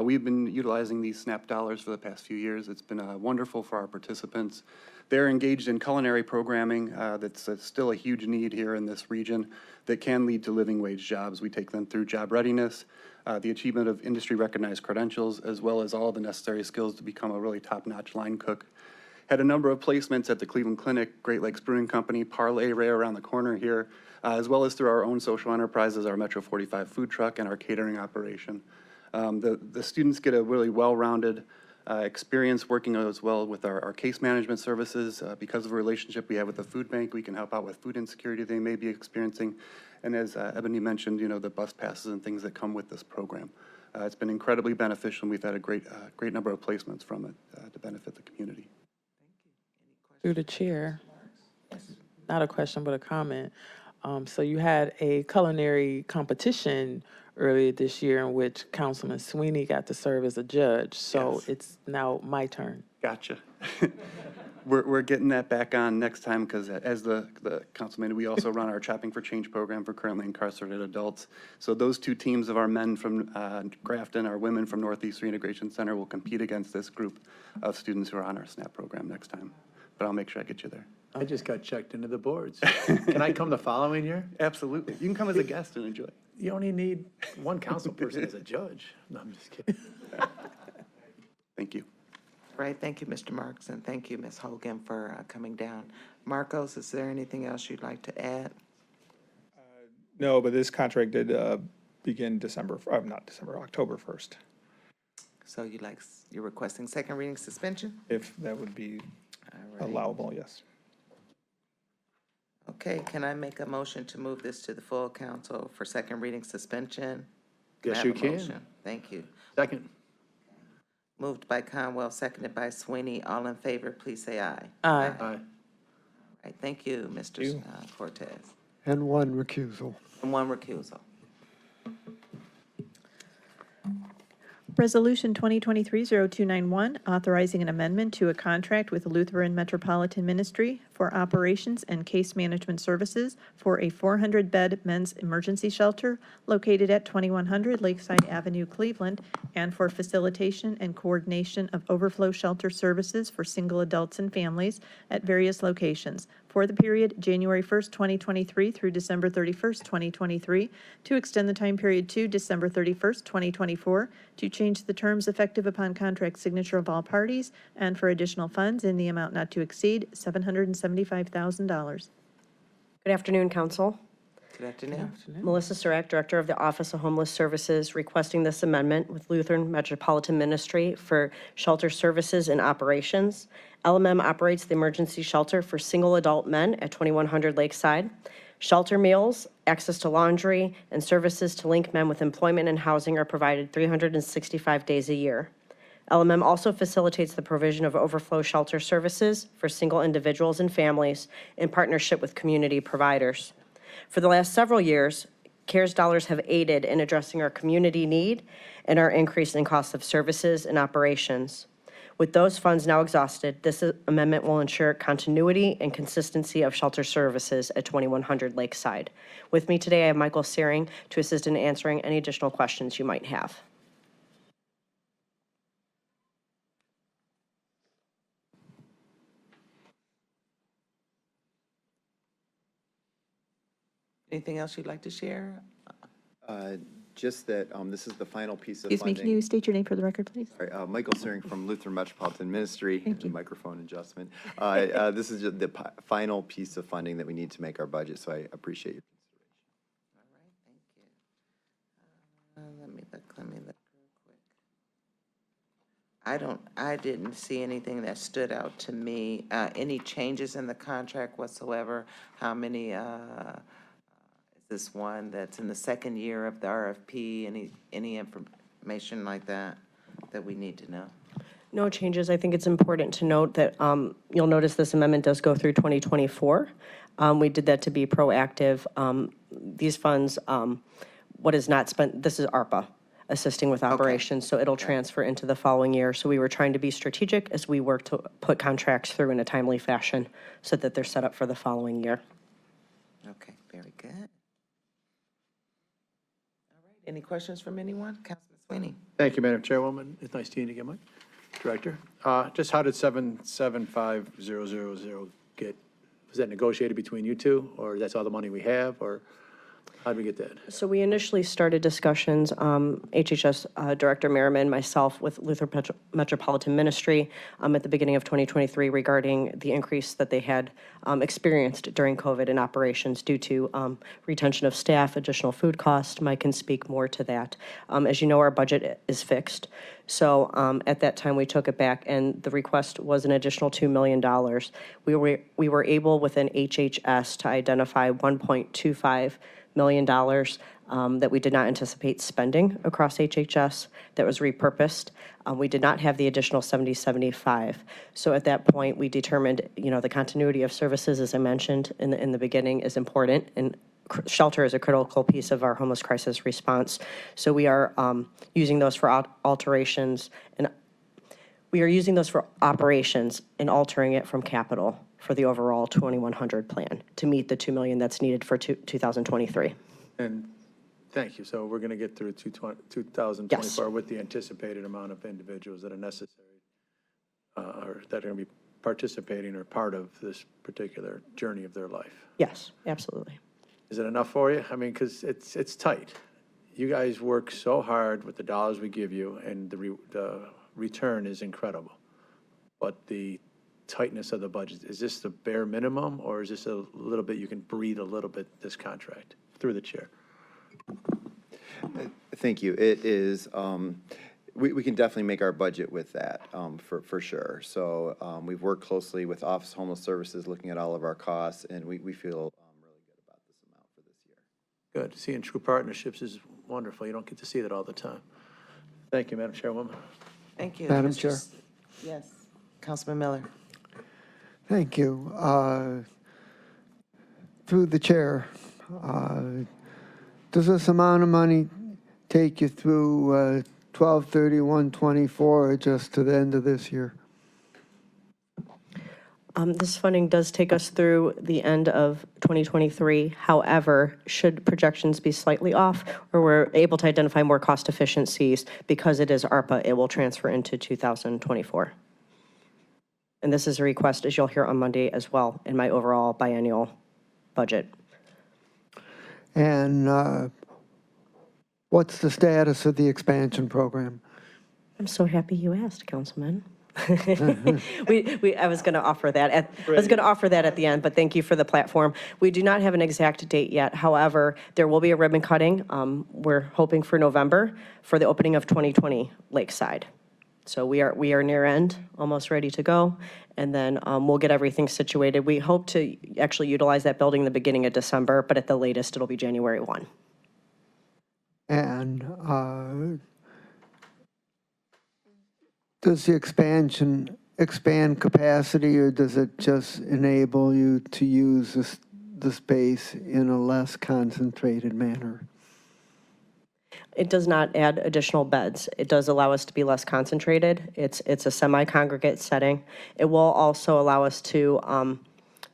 We've been utilizing these SNAP dollars for the past few years. It's been wonderful for our participants. They're engaged in culinary programming that's still a huge need here in this region that can lead to living wage jobs. We take them through job readiness, the achievement of industry recognized credentials, as well as all the necessary skills to become a really top-notch line cook. Had a number of placements at the Cleveland Clinic, Great Lakes Brewing Company, Parlay right around the corner here, as well as through our own social enterprises, our Metro 45 food truck, and our catering operation. The students get a really well-rounded experience working as well with our case management services. Because of a relationship we have with the food bank, we can help out with food insecurity they may be experiencing. And as Ebony mentioned, you know, the bus passes and things that come with this program. It's been incredibly beneficial, and we've had a great number of placements from it to benefit the community. Through the chair, not a question, but a comment. So you had a culinary competition earlier this year in which Councilman Sweeney got to serve as a judge. So Yes. It's now my turn. Gotcha. We're getting that back on next time, because as the councilman, we also run our Chopping for Change program for currently incarcerated adults. So those two teams of our men from Grafton, our women from Northeast Reintegration Center, will compete against this group of students who are on our SNAP program next time. But I'll make sure I get you there. I just got checked into the boards. Can I come the following year? Absolutely. You can come as a guest and enjoy. You only need one council person as a judge. No, I'm just kidding. Thank you. Right, thank you, Mr. Marks, and thank you, Ms. Hogan, for coming down. Marcos, is there anything else you'd like to add? No, but this contract did begin October 1st, So you're requesting second reading suspension? if that would be All right. allowable, yes. Okay, can I make a motion to move this to the full council for second reading suspension? I Yes, have you a can. motion? Thank you. Second. Moved by Conwell, seconded by Sweeney. All in favor, please say aye. Aye. Aye. Right, thank you, Mr. you. Cortez. And one recusal. And one recusal. Resolution 2023-0291, authorizing an amendment to a contract with Lutheran Metropolitan Ministry for operations and case management services for a 400-bed men's emergency shelter located at 2100 Lakeside Avenue, Cleveland, and for facilitation and coordination of overflow shelter services for single adults and families at various locations for the period January 1st, 2023 through December 31st, 2023, to extend the time period to December 31st, 2024, to change the terms effective upon contract signature of all parties, and for additional funds in the amount not to exceed $775,000. Good afternoon, Council. Good afternoon. Melissa Surratt, Director of the Office of Homeless Services, requesting this amendment with Lutheran Metropolitan Ministry for shelter services and operations. LMM operates the emergency shelter for single adult men at 2100 Lakeside. Shelter meals, access to laundry, and services to link men with employment and housing are provided 365 days a year. LMM also facilitates the provision of overflow shelter services for single individuals and families in partnership with community providers. For the last several years, CARES dollars have aided in addressing our community need and our increase in cost of services and operations. With those funds now exhausted, this amendment will ensure continuity and consistency of shelter services at 2100 Lakeside. With me today, I have Michael Searing to assist in answering any additional questions you might have. Anything else you'd like to share? Just that this is the final piece of Excuse me, funding. can you state your name for the record, please? Sorry, Michael Searing from Lutheran Metropolitan Ministry. Thank you. Microphone adjustment. This is just the final piece of funding that we need to make our budget, so I appreciate your consideration. Let me look real quick. I didn't see anything that stood out to me. Any changes in the contract whatsoever? How many, is this one that's in the second year of the RFP? Any information like that we need to know? No changes. I think it's important to note that you'll notice this amendment does go through 2024. We did that to be proactive. These funds, what is not spent, this is ARPA assisting with operations, so it'll transfer into the following year. So we were trying to be strategic as we work to put contracts through in a timely fashion so that they're set up for the following year. Okay, very good. All right, any questions from anyone? Councilman Sweeney? Thank you, Madam Chairwoman. It's nice to meet you again, Mike. Director, just how did 775,000 get, was that negotiated between you two, or that's all the money we have, or how did we get that? So we initially started discussions, HHS Director Merriman, myself, with Lutheran Metropolitan Ministry at the beginning of 2023 regarding the increase that they had experienced during COVID in operations due to retention of staff, additional food costs. Mike can speak more to that. As you know, our budget is fixed. So at that time, we took it back, and the request was an additional $2 million. We were able within HHS to identify $1.25 million that we did not anticipate spending across HHS that was repurposed. We did not have the additional 7075. So at that point, we determined, the continuity of services, as I mentioned in the beginning, is important, and shelter is a critical piece of our homeless crisis response. So we are using those for alterations, and we are using those for operations and altering it from capital for the overall 2100 plan to meet the $2 million that's needed for 2023. And thank you. So we're going to get through 2024 with the anticipated amount of individuals that are necessary, or that are going to be participating or part of this particular journey of their life. Yes, absolutely. Is it enough for you? I mean, because it's tight. You guys work so hard with the dollars we give you, and the return is incredible. But the tightness of the budget, is this the bare minimum, or is this a little bit, you can breathe a little bit this contract? Through the chair. Thank you. It is, we can definitely make our budget with that, for sure. So we've worked closely with Office of Homeless Services, looking at all of our costs, and we feel really good about this amount for this year. Good. Seeing true partnerships is wonderful. You don't get to see that all the time. Thank you, Madam Chairwoman. Thank you. Madam Chair. Yes, Councilman Miller. Thank you. Through the chair, does this amount of money take you through 12/31/24 or just to the end of this year? This funding does take us through the end of 2023. However, should projections be slightly off or we're able to identify more cost efficiencies because it is ARPA, it will transfer into 2024. And this is a request, as you'll hear on Monday as well, in my overall biennial budget. And what's the status of the expansion program? I'm so happy you asked, Councilman. I was going to offer that at the end, but thank you for the platform. We do not have an exact date yet. However, there will be a ribbon cutting. We're hoping for November for the opening of 2020 Lakeside. So we are near end, almost ready to go, and then we'll get everything situated. We hope to actually utilize that building in the beginning of December, but at the latest, it'll be January 1. And does the expansion expand capacity, or does it just enable you to use the space in a less concentrated manner? It does not add additional beds. It does allow us to be less concentrated. It's a semi-congregate setting. It will also allow us to,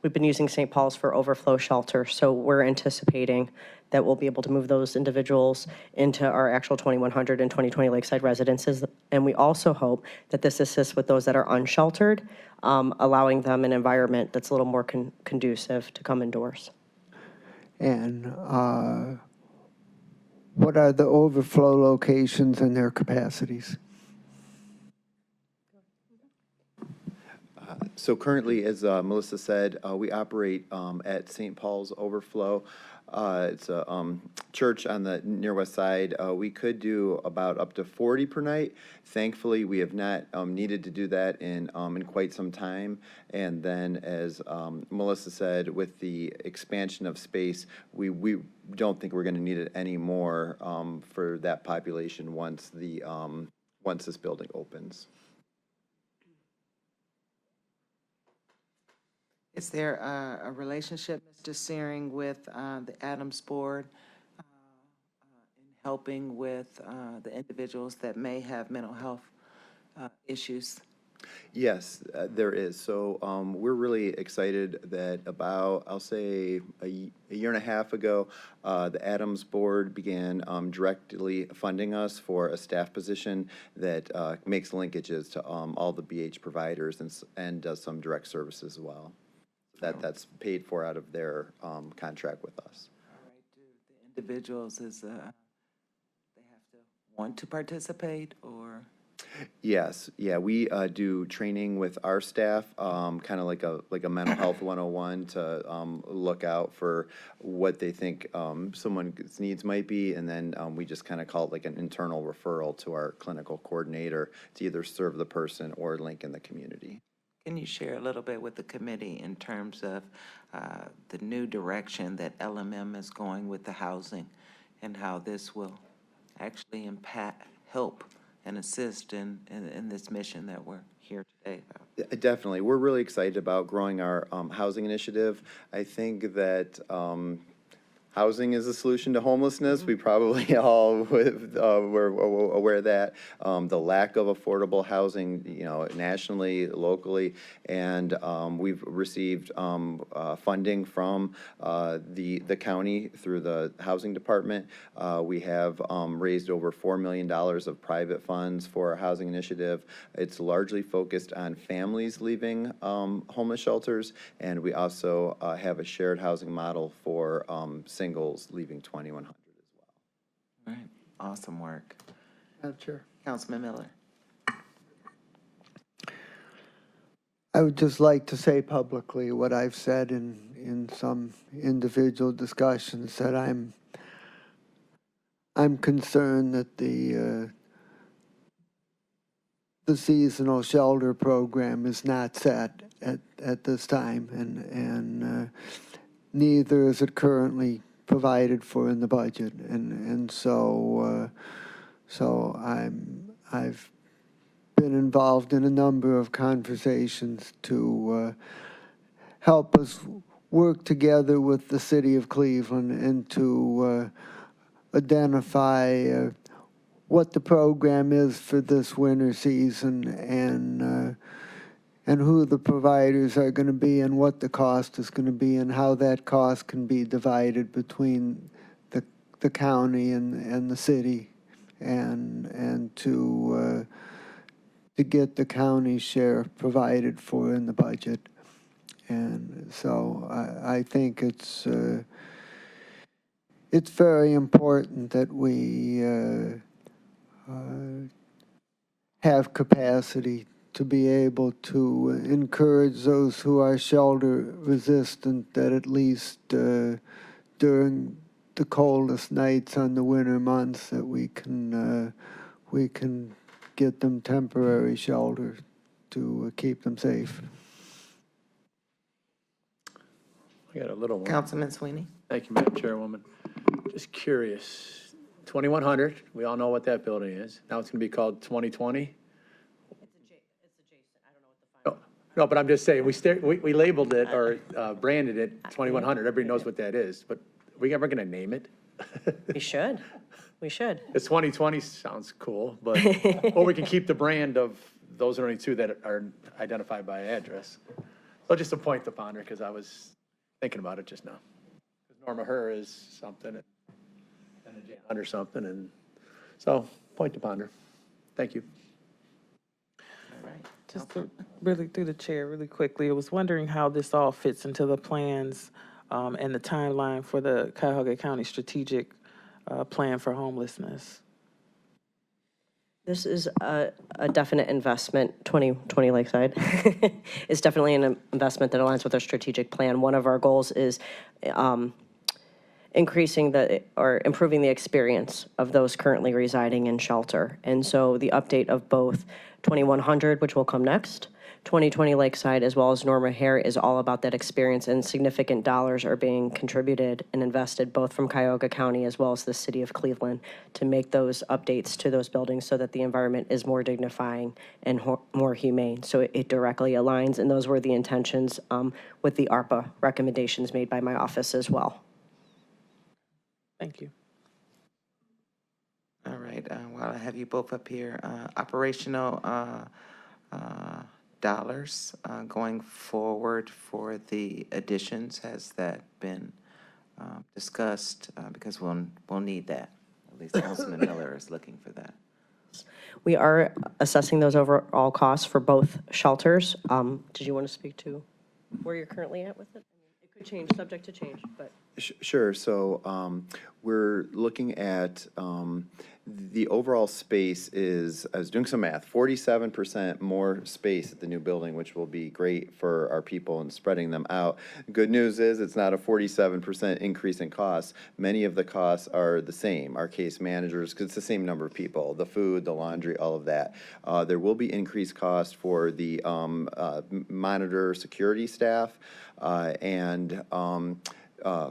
we've been using St. Paul's for overflow shelter, so we're anticipating that we'll be able to move those individuals into our actual 2100 and 2020 Lakeside residences. And we also hope that this assists with those that are unsheltered, allowing them an environment that's a little more conducive to come indoors. And what are the overflow locations and their capacities? So currently, as Melissa said, we operate at St. Paul's Overflow. It's a church on the near west side. We could do about up to 40 per night. Thankfully, we have not needed to do that in quite some time. And then, as Melissa said, with the expansion of space, we don't think we're going to need it anymore for that population once this building opens. Is there a relationship, Mr. Searing, with the Adams Board in helping with the individuals that may have mental health issues? Yes, there is. So we're really excited that about, I'll say, a year and a half ago, the Adams Board began directly funding us for a staff position that makes linkages to all the BH providers and does some direct services as well. That's paid for out of their contract with us. All right. Do the individuals they have to want to participate, or? Yes, yeah, we do training with our staff, kind of like a mental health 101 to look out for what they think someone's needs might be, and then we just kind of call it like an internal referral to our clinical coordinator to either serve the person or link in the community. Can you share a little bit with the committee in terms of the new direction that LMM is going with the housing and how this will actually help and assist in this mission that we're here today about? Definitely. We're really excited about growing our housing initiative. I think that housing is a solution to homelessness. We probably all were aware of that. The lack of affordable housing, nationally, locally, and we've received funding from the county through the housing department. We have raised over $4 million of private funds for our housing initiative. It's largely focused on families leaving homeless shelters, and we also have a shared housing model for singles leaving 2100 as well. All right, awesome work. Madam Chair. Councilman Miller. I would just like to say publicly what I've said in some individual discussions, that I'm concerned that the seasonal shelter program is not set at this time, and neither is it currently provided for in the budget, and so I've been involved in a number of conversations to help us work together with the city of Cleveland and to identify what the program is for this winter season and who the providers are going to be and what the cost is going to be and how that cost can be divided between the county and the city and to get the county share provided for in the budget. And so I think it's very important that we have capacity to be able to encourage those who are shelter resistant, that at least during the coldest nights on the winter months that we can get them temporary shelter to keep them safe. I got a little one. Councilman Sweeney? Thank you, Madam Chairwoman. Just curious, 2100, we all know what that building is. Now it's going to be called 2020? No, but I'm just saying, we labeled it or branded it 2100. Everybody knows what that is, but are we ever going to name it? We should. We should. It's 2020 sounds cool, but, or we can keep the brand of, those are only two that are identified by address. So just a point to ponder, because I was thinking about it just now. Norma Her is something, and a Jan Hunter something, and so, point to ponder. Thank you. All right. Just really through the chair, really quickly, I was wondering how this all fits into the plans and the timeline for the Cuyahoga County Strategic Plan for Homelessness. This is a definite investment. 2020 Lakeside is definitely an investment that aligns with our strategic plan. One of our goals is improving the experience of those currently residing in shelter. And so the update of both 2100, which will come next, 2020 Lakeside, as well as Norma Hare, is all about that experience, and significant dollars are being contributed and invested both from Cuyahoga County as well as the city of Cleveland to make those updates to those buildings so that the environment is more dignifying and more humane. So it directly aligns, and those were the intentions with the ARPA recommendations made by my office as well. Thank you. All right, while I have you both up here, operational dollars going forward for the additions, has that been discussed? Because we'll need that. At least Councilman Miller is looking for that. We are assessing those overall costs for both shelters. Did you want to speak to where you're currently at with it? It could change, subject to change, but. Sure. So we're looking at the overall space is, I was doing some math, 47% more space at the new building, which will be great for our people and spreading them out. Good news is it's not a 47% increase in costs. Many of the costs are the same. Our case managers, because it's the same number of people, the food, the laundry, all of that. There will be increased cost for the monitor security staff and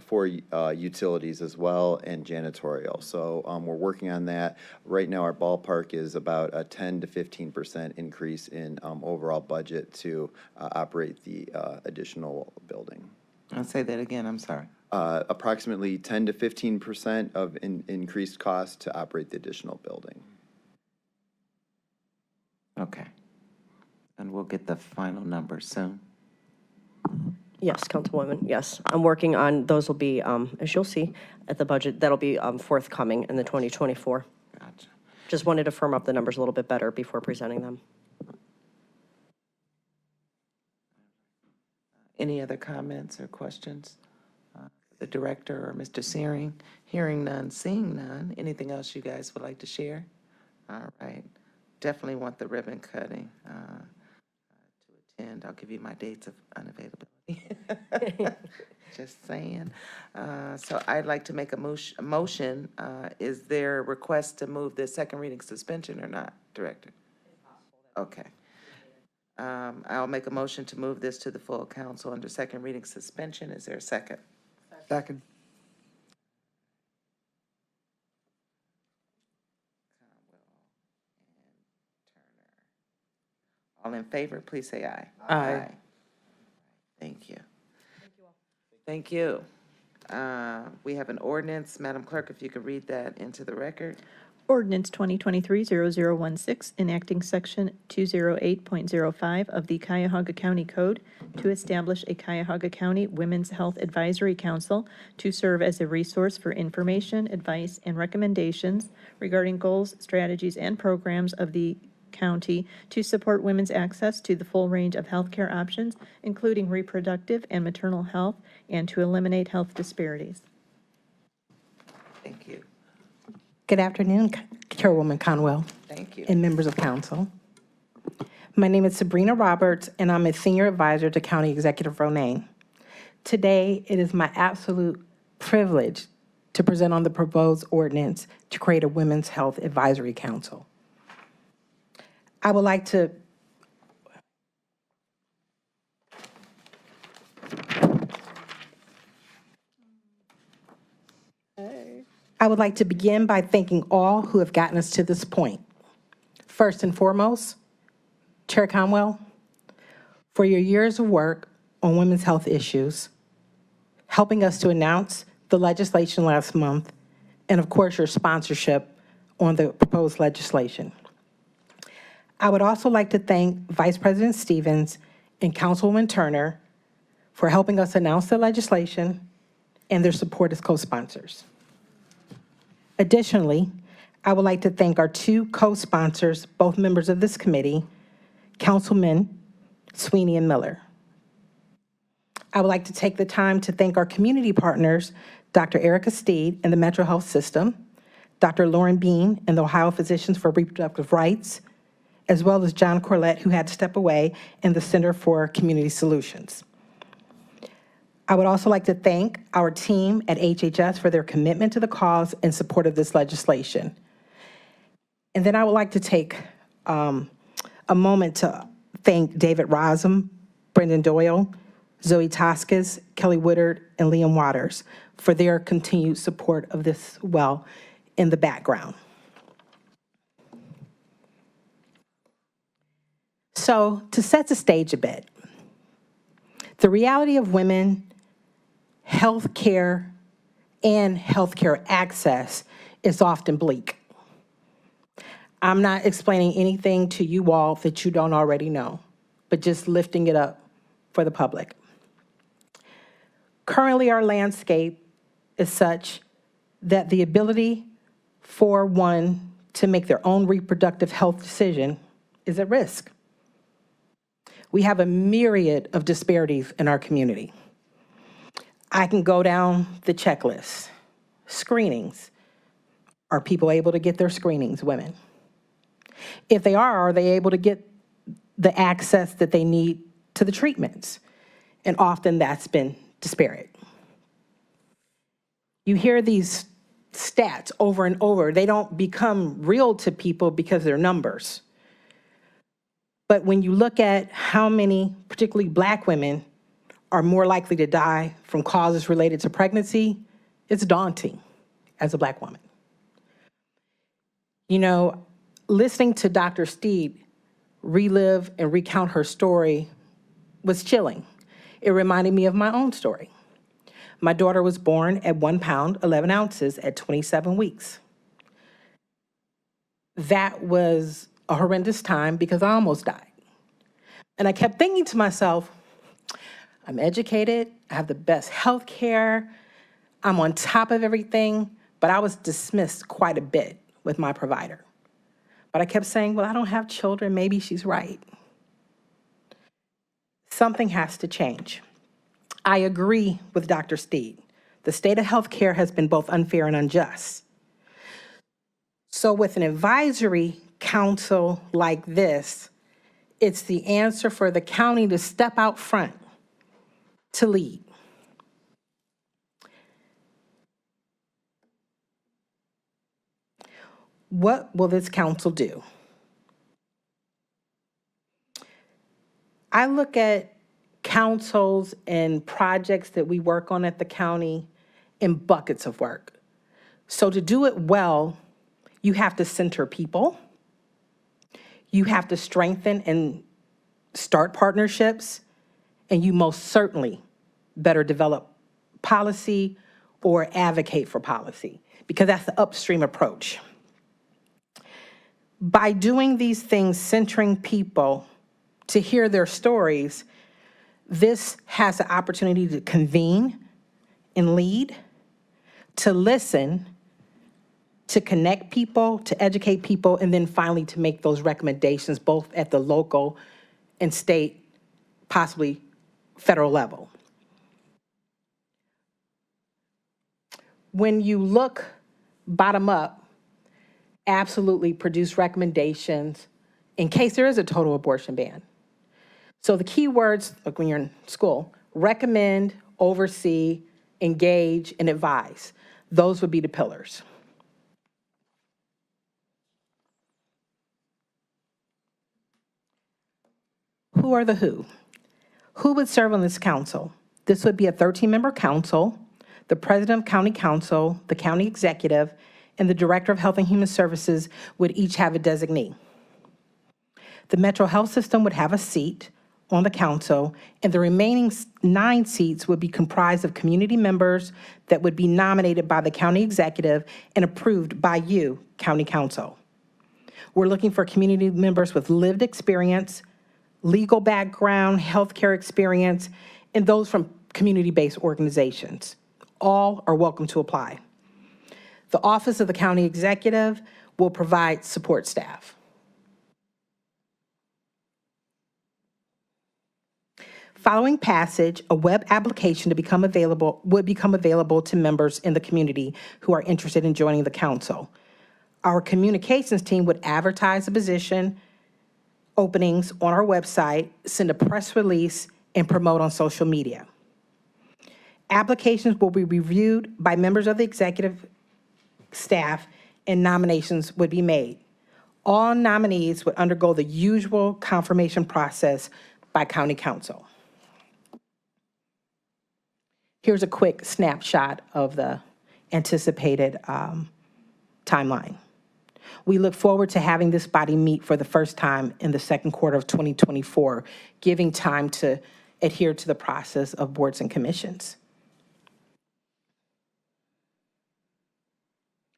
for utilities as well and janitorial. So we're working on that. Right now, our ballpark is about a 10 to 15% increase in overall budget to operate the additional building. I'll say that again, I'm sorry. Approximately 10 to 15% of increased cost to operate the additional building. Okay. And we'll get the final number soon. Yes, Councilwoman, yes. I'm working on, those will be, as you'll see at the budget, that'll be forthcoming in the 2024. Gotcha. Just wanted to firm up the numbers a little bit better before presenting them. Any other comments or questions? The director or Mr. Searing? Hearing none, seeing none. Anything else you guys would like to share? All right. Definitely want the ribbon cutting to attend. I'll give you my dates of unavailability. Just saying. So I'd like to make a motion. Is there a request to move the second reading suspension or not, Director? Okay. I'll make a motion to move this to the full council under second reading suspension. Is there a second? Second. All in favor, please say aye. Aye. Thank you. Thank you all. Thank you. We have an ordinance. Madam Clerk, if you could read that into the record. Ordinance 2023-0016, enacting Section 208.05 of the Cuyahoga County Code to establish a Cuyahoga County Women's Health Advisory Council to serve as a resource for information, advice, and recommendations regarding goals, strategies, and programs of the county to support women's access to the full range of healthcare options, including reproductive and maternal health, and to eliminate health disparities. Thank you. Good afternoon, Chairwoman Conwell Thank you. and members of council. My name is Sabrina Roberts, and I'm a senior advisor to County Executive Ronayne. Today, it is my absolute privilege to present on the proposed ordinance to create a Women's Health Advisory Council. I would like to begin by thanking all who have gotten us to this point. First and foremost, Chair Conwell, for your years of work on women's health issues, helping us to announce the legislation last month, and of course, your sponsorship on the proposed legislation. I would also like to thank Vice President Stevens and Councilwoman Turner for helping us announce the legislation and their support as co-sponsors. Additionally, I would like to thank our two co-sponsors, both members of this committee, Councilmen Sweeney and Miller. I would like to take the time to thank our community partners, Dr. Erica Steed and the Metro Health System, Dr. Lauren Bean and the Ohio Physicians for Reproductive Rights, as well as John Corlett, who had to step away, and the Center for Community Solutions. I would also like to thank our team at HHS for their commitment to the cause and support of this legislation. And then I would like to take a moment to thank David Rosum, Brendan Doyle, Zoe Toscas, Kelly Woodard, and Liam Waters for their continued support of this well in the background. So to set the stage a bit, the reality of women, health care, and healthcare access is often bleak. I'm not explaining anything to you all that you don't already know, but just lifting it up for the public. Currently, our landscape is such that the ability for one to make their own reproductive health decision is at risk. We have a myriad of disparities in our community. I can go down the checklist. Screenings. Are people able to get their screenings, women? If they are they able to get the access that they need to the treatments? And often that's been disparate. You hear these stats over and over. They don't become real to people because they're numbers. But when you look at how many, particularly Black women, are more likely to die from causes related to pregnancy, it's daunting as a Black woman. You know, listening to Dr. Steed relive and recount her story was chilling. It reminded me of my own story. My daughter was born at 1 pound, 11 ounces at 27 weeks. That was a horrendous time because I almost died. And I kept thinking to myself, I'm educated, I have the best health care, I'm on top of everything, but I was dismissed quite a bit with my provider. But I kept saying, well, I don't have children, maybe she's right. Something has to change. I agree with Dr. Steed. The state of healthcare has been both unfair and unjust. So with an advisory council like this, it's the answer for the county to step out front to lead. What will this council do? I look at councils and projects that we work on at the county in buckets of work. So to do it well, you have to center people. You have to strengthen and start partnerships, and you most certainly better develop policy or advocate for policy, because that's the upstream approach. By doing these things, centering people to hear their stories, this has the opportunity to convene and lead, to listen, to connect people, to educate people, and then finally to make those recommendations both at the local and state, possibly federal level. When you look bottom up, absolutely produce recommendations in case there is a total abortion ban. So the key words, like when you're in school, recommend, oversee, engage, and advise. Those would be the pillars. Who are the who? Who would serve on this council? This would be a 13-member council. The president of county council, the county executive, and the director of health and human services would each have a designee. The Metro Health System would have a seat on the council, and the remaining 9 seats would be comprised of community members that would be nominated by the county executive and approved by you, county council. We're looking for community members with lived experience, legal background, healthcare experience, and those from community-based organizations. All are welcome to apply. The Office of the County Executive will provide support staff. Following passage, a web application would become available to members in the community who are interested in joining the council. Our communications team would advertise the position openings on our website, send a press release, and promote on social media. Applications will be reviewed by members of the executive staff, and nominations would be made. All nominees would undergo the usual confirmation process by county council. Here's a quick snapshot of the anticipated timeline. We look forward to having this body meet for the first time in the second quarter of 2024, giving time to adhere to the process of boards and commissions.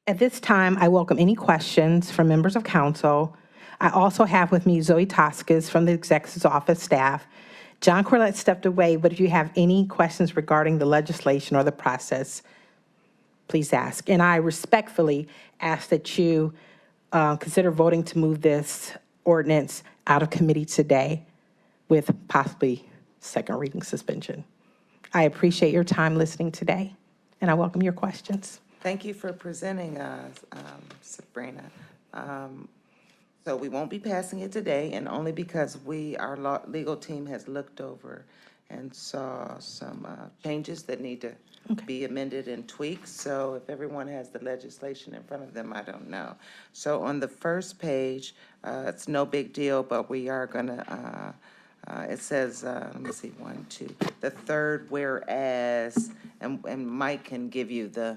At this time, I welcome any questions from members of council. I also have with me Zoe Toscas from the Executive's Office staff. John Corlett stepped away, but if you have any questions regarding the legislation or the process, please ask. And I respectfully ask that you consider voting to move this ordinance out of committee today with possibly second reading suspension. I appreciate your time listening today, and I welcome your questions. Thank you for presenting us, Sabrina. So we won't be passing it today, and only because our legal team has looked over and saw some changes that need to be amended and tweaked. So if everyone has the legislation in front of them, I don't know. So on the first page, it's no big deal, but we are gonna, it says, let me see, 1, 2, the third whereas, and Mike can give you the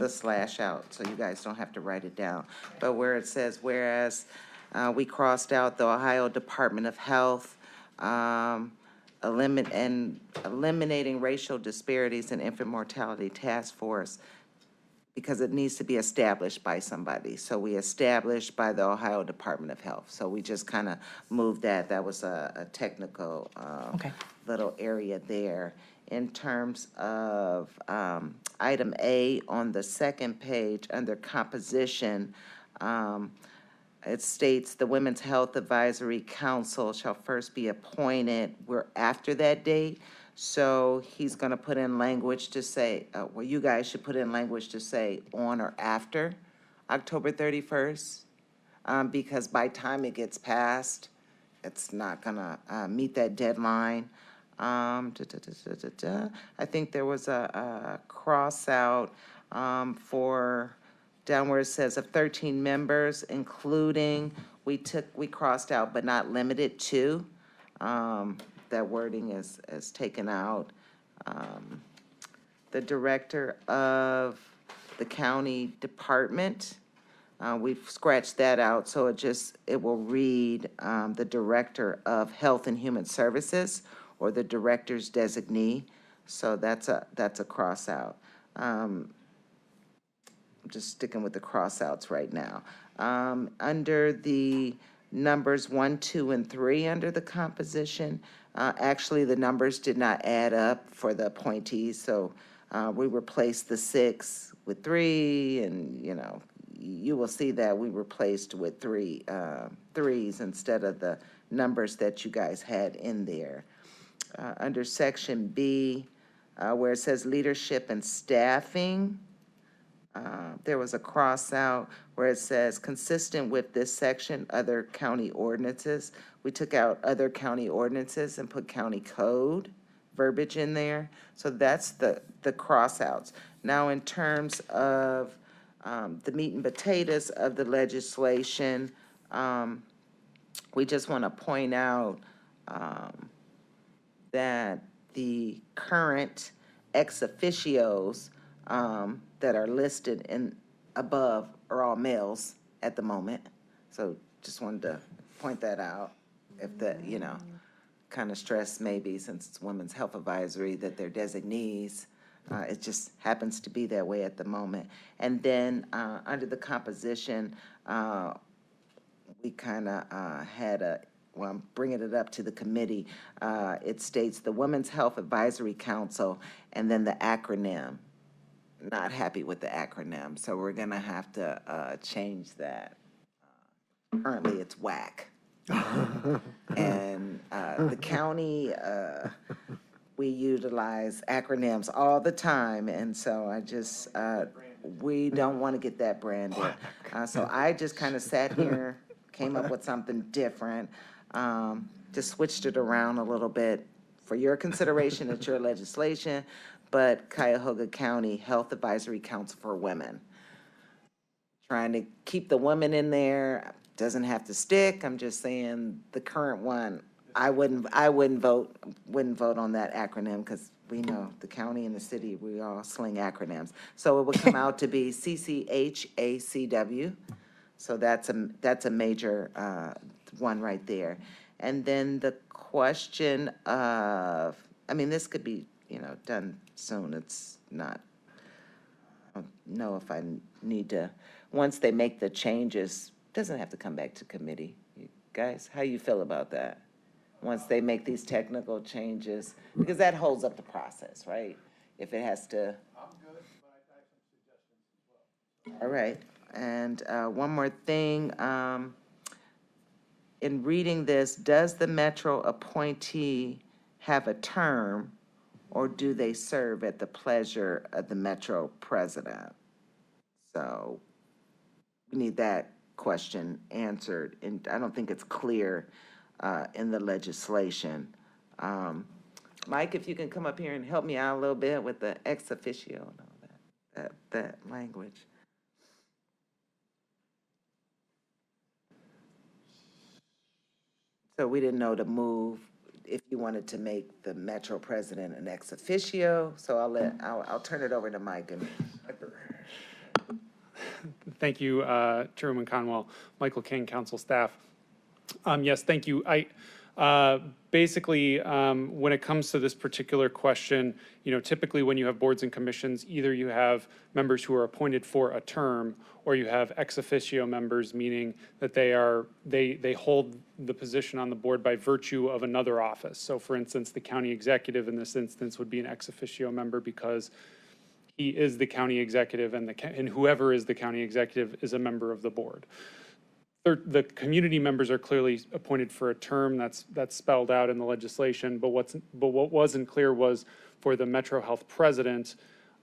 slash out, so you guys don't have to write it down. But where it says, whereas we crossed out the Ohio Department of Health, eliminating racial disparities in infant mortality task force, because it needs to be established by somebody. So we established by the Ohio Department of Health. So we just kind of moved that. That was a technical little area there. In terms of item A on the second page under composition, it states the Women's Health Advisory Council shall first be appointed. We're after that date. So he's going to put in language to say, well, you guys should put in language to say on or after October 31st, because by time it gets passed, it's not going to meet that deadline. I think there was a cross out for down where it says of 13 members, including, we crossed out but not limited to. That wording is taken out. The director of the county department, we've scratched that out, so it will read the director of health and human services, or the director's designee. So that's a cross out. I'm just sticking with the crossouts right now. Under the numbers 1, 2, and 3 under the composition, actually, the numbers did not add up for the appointees, so we replaced the 6 with 3, and, you know, you will see that we replaced with 3s instead of the numbers that you guys had in there. Under section B, where it says leadership and staffing, there was a cross out where it says consistent with this section, other county ordinances. We took out other county ordinances and put county code verbiage in there. So that's the cross outs. Now, in terms of the meat and potatoes of the legislation, we just want to point out that the current ex officios that are listed in above are all males at the moment. So just wanted to point that out. If the, you know, kind of stress maybe since it's Women's Health Advisory that they're designees. It just happens to be that way at the moment. And then under the composition, we kind of had a, well, I'm bringing it up to the committee. It states the Women's Health Advisory Council and then the acronym. Not happy with the acronym, so we're gonna have to change that. Currently, it's WAC. And the county, we utilize acronyms all the time, and so I just, we don't want to get that branded. So I just kind of sat here, came up with something different, just switched it around a little bit for your consideration. It's your legislation, but Cuyahoga County Health Advisory Council for Women. Trying to keep the women in there, doesn't have to stick. I'm just saying the current one, I wouldn't vote on that acronym because we know the county and the city, we all sling acronyms. So it would come out to be CCHACW. So that's a major one right there. And then the question of, I mean, this could be, you know, done soon. It's not, I don't know if I need to, once they make the changes, doesn't have to come back to committee. You guys, how you feel about that? Once they make these technical changes, because that holds up the process, right? If it has to. I'm good, but I have some suggestions as well. All right, and one more thing. In reading this, does the Metro appointee have a term, or do they serve at the pleasure of the Metro president? So we need that question answered, and I don't think it's clear in the legislation. Mike, if you can come up here and help me out a little bit with the ex officio and all that language. So we didn't know to move if you wanted to make the Metro president an ex officio. So I'll turn it over to Mike. And Thank you, Chairwoman Conwell, Michael King, council staff. Yes, thank you. Basically, when it comes to this particular question, you know, typically when you have boards and commissions, either you have members who are appointed for a term, or you have ex officio members, meaning that they hold the position on the board by virtue of another office. So, for instance, the county executive in this instance would be an ex officio member because he is the county executive, and whoever is the county executive is a member of the board. The community members are clearly appointed for a term. That's spelled out in the legislation. But what wasn't clear was for the Metro Health president,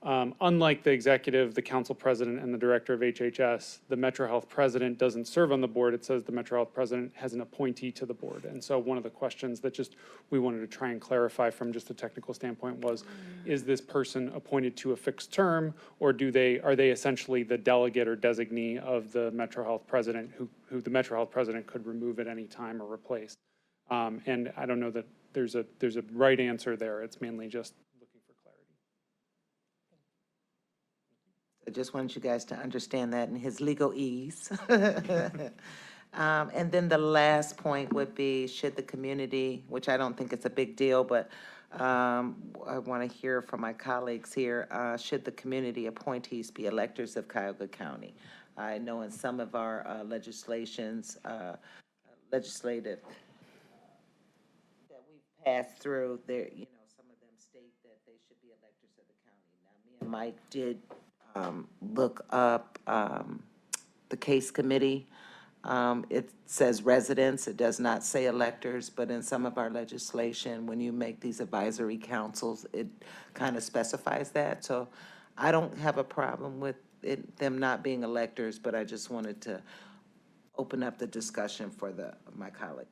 unlike the executive, the council president, and the director of HHS, the Metro Health president doesn't serve on the board. It says the Metro Health president has an appointee to the board. And so one of the questions that we wanted to try and clarify from just a technical standpoint was, is this person appointed to a fixed term, or are they essentially the delegate or designee of the Metro Health president who the Metro Health president could remove at any time or replace? And I don't know that there's a right answer there. It's mainly just looking for clarity. I just wanted you guys to understand that in his legal ease. And then the last point would be, should the community, which I don't think it's a big deal, but I want to hear from my colleagues here. Should the community appointees be electors of Cuyahoga County? I know in some of our legislative that we've passed through, there, some of them state that they should be electors of the county. Now, me and Mike did look up the case committee. It says residents, it does not say electors, but in some of our legislation, when you make these advisory councils, it kind of specifies that. So I don't have a problem with them not being electors, but I just wanted to open up the discussion for my colleagues.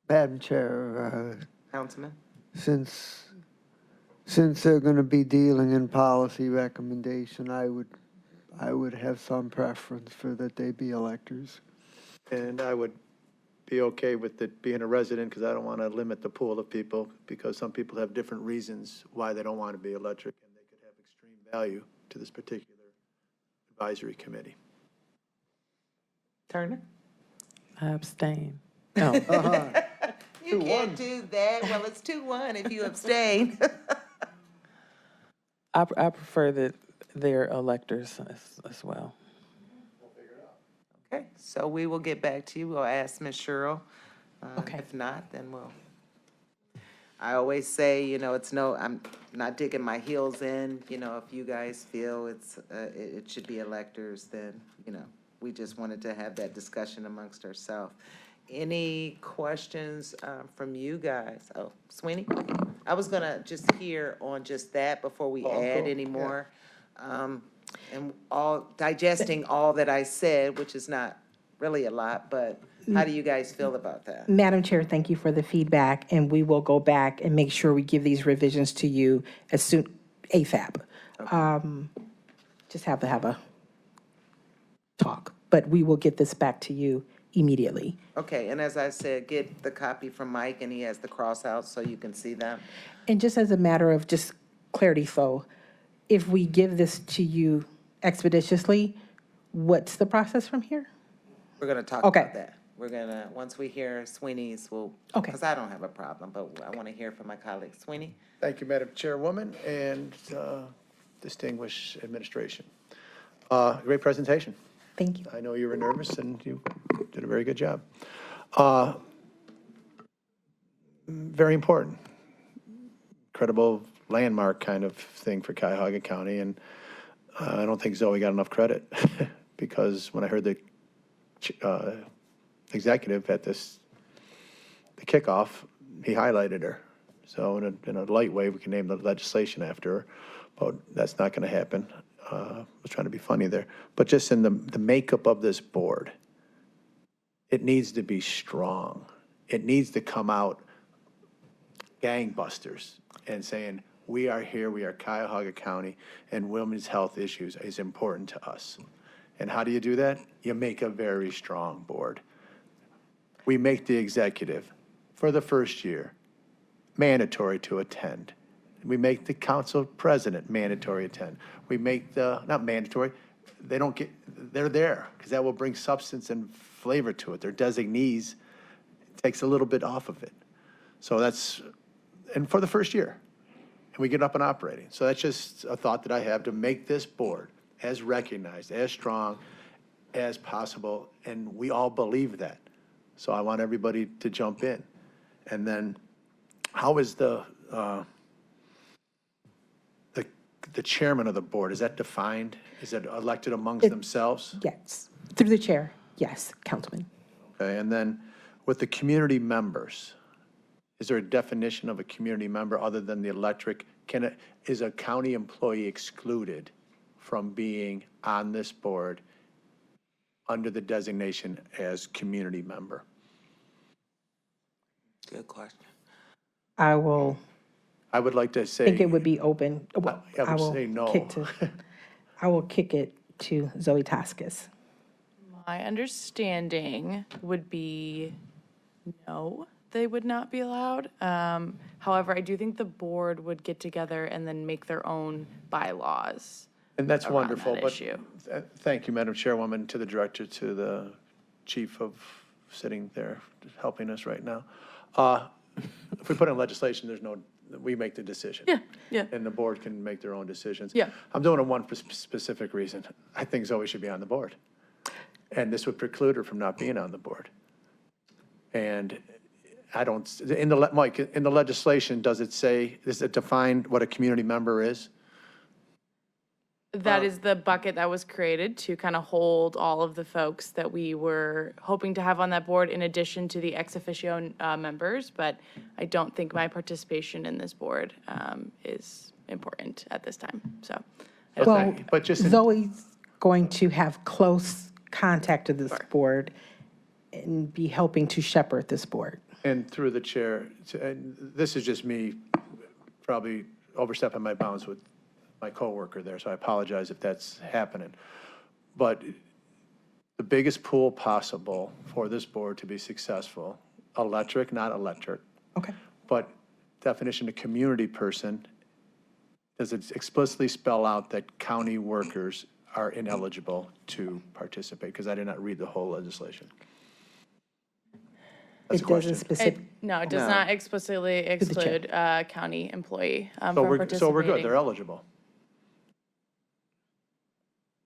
Madam Chair, Councilman? since they're going to be dealing in policy recommendation, I would have some preference for that they be electors. And I would be okay with it being a resident, because I don't want to limit the pool of people, because some people have different reasons why they don't want to be electric, and they could have extreme value to this particular advisory committee. Turner? I abstain. No. You can't do that. Well, it's 2-1 if you abstain. I prefer that they're electors as well. Okay, so we will get back to you. We'll ask Ms. Sherrill. Okay. If not, then we'll. I always say, I'm not digging my heels in. If you guys feel it should be electors, then, we just wanted to have that discussion amongst ourselves. Any questions from you guys? Oh, Sweeney? I was gonna just hear on just that before we add any more. And digesting all that I said, which is not really a lot, but how do you guys feel about that? Madam Chair, thank you for the feedback, and we will go back and make sure we give these revisions to you as soon, ASAP. Just have to have a talk, but we will get this back to you immediately. Okay, and as I said, get the copy from Mike, and he has the cross out so you can see them. And just as a matter of just clarity, so if we give this to you expeditiously, what's the process from here? We're gonna talk Okay. about that. We're gonna, once we hear Sweeney's, Okay. because I don't have a problem, but I want to hear from my colleague. Sweeney? Thank you, Madam Chairwoman, and distinguished administration. Great presentation. Thank you. I know you were nervous, and you did a very good job. Very important, credible landmark kind of thing for Cuyahoga County, and I don't think Zoe got enough credit, because when I heard the executive at the kickoff, he highlighted her. So in a light way, we can name the legislation after her, but that's not going to happen. I was trying to be funny there. But just in the makeup of this board, it needs to be strong. It needs to come out gangbusters and saying, we are here, we are Cuyahoga County, and women's health issues is important to us. And how do you do that? You make a very strong board. We make the executive, for the first year, mandatory to attend. We make the council president mandatory attend. We make not mandatory, they're there, because that will bring substance and flavor to it. They're designees, it takes a little bit off of it. So and for the first year, and we get up and operating. So that's just a thought that I have, to make this board as recognized, as strong as possible, and we all believe that. So I want everybody to jump in. And then, how is the chairman of the board, is that defined? Is it elected amongst themselves? Yes, through the chair, yes, Councilman. Okay, and then with the community members, is there a definition of a community member other than the electric? Is a county employee excluded from being on this board under the designation as community member? Good question. I would like to say. think it would be open. I would say no. I will kick it to Zoe Taskis. My understanding would be no, they would not be allowed. However, I do think the board would get together and then make their own bylaws. And that's around wonderful, that but issue. Thank you, Madam Chairwoman, to the director, to the chief of sitting there helping us right now. If we put in legislation, we make the decision. Yeah, yeah. And the board can make their own decisions. Yeah. I'm doing it one specific reason. I think Zoe should be on the board. And this would preclude her from not being on the board. And I don't, Mike, in the legislation, does it define what a community member is? That is the bucket that was created to kind of hold all of the folks that we were hoping to have on that board in addition to the ex officio members. But I don't think my participation in this board is important at this time. So, Well, but just Zoe's going to have close contact to this board and be helping to shepherd this board. And through the chair, and this is just me probably overstepping my bounds with my coworker there, so I apologize if that's happening. But the biggest pool possible for this board to be successful, electric, not electric. Okay. But definition of community person, does it explicitly spell out that county workers are ineligible to participate? Because I did not read the whole legislation. That's a It question. doesn't specific. no, it does not explicitly exclude county employee from So participating. we're good, they're eligible.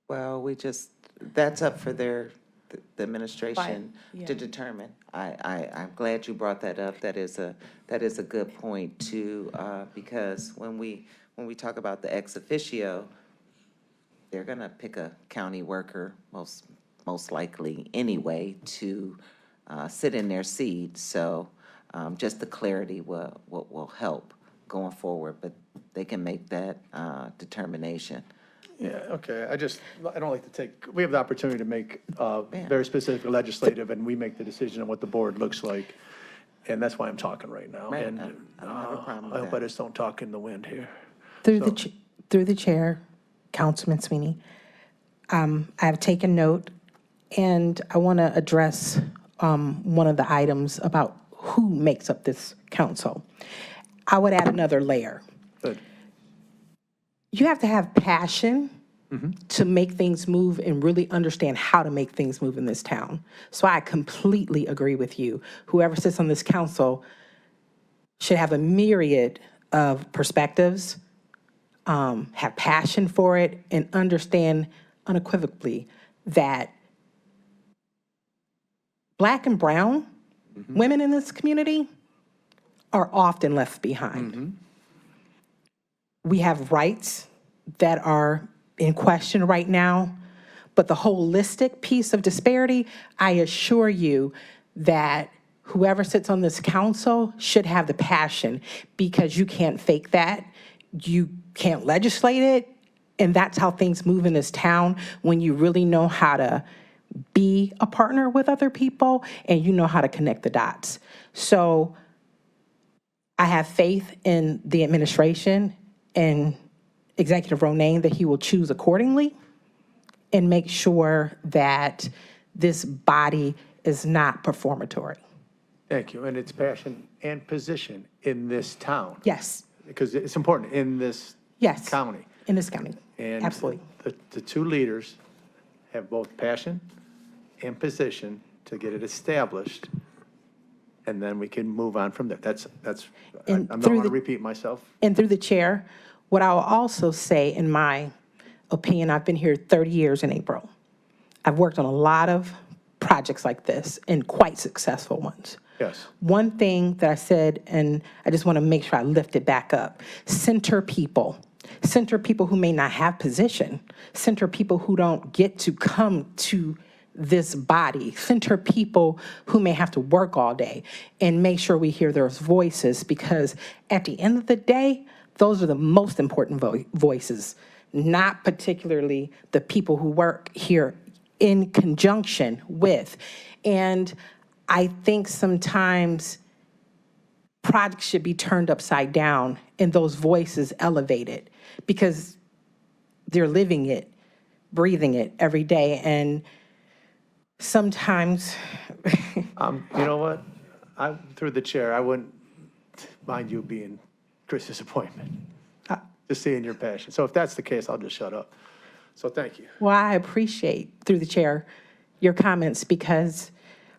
Well, that's up for the administration yeah. to determine. I'm glad you brought that up. That is a good point too, because when we talk about the ex officio, they're gonna pick a county worker most likely anyway to sit in their seat. So just the clarity will help going forward, but they can make that determination. Yeah, okay, I don't like to we have the opportunity to make very specific legislative, and we make the decision on what the board looks like, and that's why I'm talking right now. Right, And I don't have a problem I with hope I that. just don't talk in the wind here. Through the chair, Councilman Sweeney, I have taken note, and I want to address one of the items about who makes up this council. I would add another layer. Good. You have to have passion to make things move and really understand how to make things move in this town. So I completely agree with you. Whoever sits on this council should have a myriad of perspectives, have passion for it, and understand unequivocally that Black and brown women in this community are often left behind. We have rights that are in question right now, but the holistic piece of disparity, I assure you that whoever sits on this council should have the passion, because you can't fake that. You can't legislate it. And that's how things move in this town, when you really know how to be a partner with other people and you know how to connect the dots. So I have faith in the administration and Executive Ronayne that he will choose accordingly and make sure that this body is not performatory. Thank you, and it's passion and position in this town. Yes, Because it's important in this yes, county. in this county. And Absolutely. the two leaders have both passion and position to get it established, and then we can move on from there. I And don't through want to the- repeat myself. And through the chair, what I will also say, in my opinion, I've been here 30 years in April. I've worked on a lot of projects like this, and quite successful ones. Yes. One thing that I said, and I just want to make sure I lift it back up, center people. Center people who may not have position. Center people who don't get to come to this body. Center people who may have to work all day, and make sure we hear those voices, because at the end of the day, those are the most important voices, not particularly the people who work here in conjunction with. And I think sometimes projects should be turned upside down and those voices elevated, because they're living it, breathing it every day. And sometimes You know what? Through the chair, I wouldn't mind you being Chris's appointment. Just seeing your passion. So if that's the case, I'll just shut up. So thank you. Well, I appreciate, through the chair, your comments, because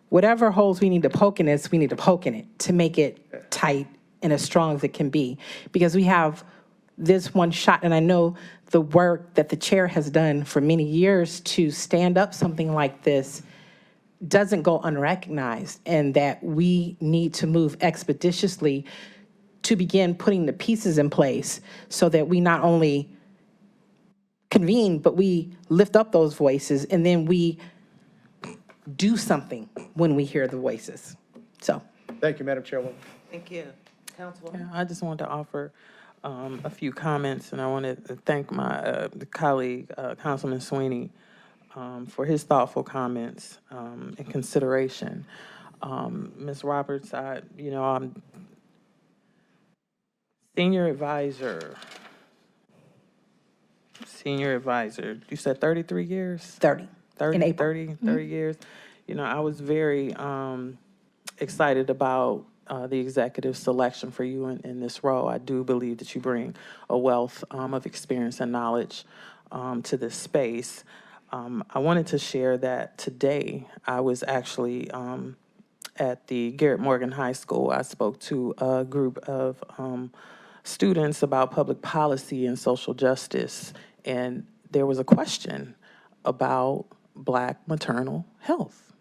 whatever holes we need to poke in this, we need to poke in it to make it tight and as strong as it can be. Because we have this one shot, and I know the work that the chair has done for many years to stand up something like this doesn't go unrecognized, and that we need to move expeditiously to begin putting the pieces in place so that we not only convene, but we lift up those voices, and then we do something when we hear the voices. So. Thank you, Madam Chairwoman. Thank you. Councilwoman? Yeah, I just wanted to offer a few comments, and I want to thank my colleague, Councilman Sweeney, for his thoughtful comments and consideration. Ms. Roberts, I'm senior advisor. You said 33 years? 30. 30, In April. 30 years. I was very excited about the executive selection for you in this role. I do believe that you bring a wealth of experience and knowledge to this space. I wanted to share that today I was actually at the Garrett Morgan High School. I spoke to a group of students about public policy and social justice, and there was a question about Black maternal health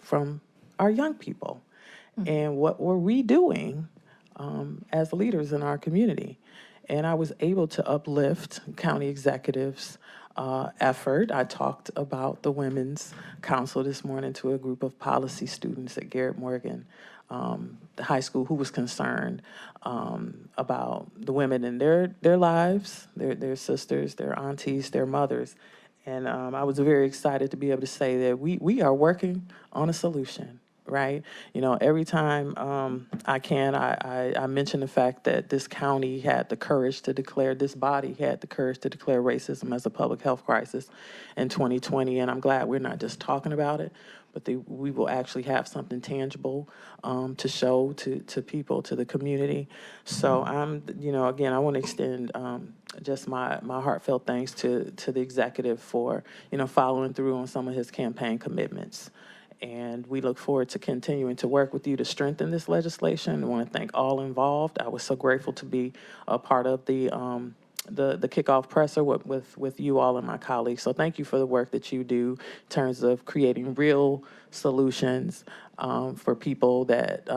from our young people. And what were we doing as leaders in our community? And I was able to uplift county executives' effort. I talked about the Women's Council this morning to a group of policy students at Garrett Morgan, the high school, who was concerned about the women in their lives, their sisters, their aunties, their mothers. And I was very excited to be able to say that we are working on a solution. Right? Every time I can, I mention the fact that this county had the courage to declare, this body had the courage to declare racism as a public health crisis in 2020. And I'm glad we're not just talking about it, but we will actually have something tangible to show to people, to the community. So again, I want to extend just my heartfelt thanks to the executive for, following through on some of his campaign commitments. And we look forward to continuing to work with you to strengthen this legislation. I want to thank all involved. I was so grateful to be a part of the kickoff presser with you all and my colleagues. So thank you for the work that you do in terms of creating real solutions for people that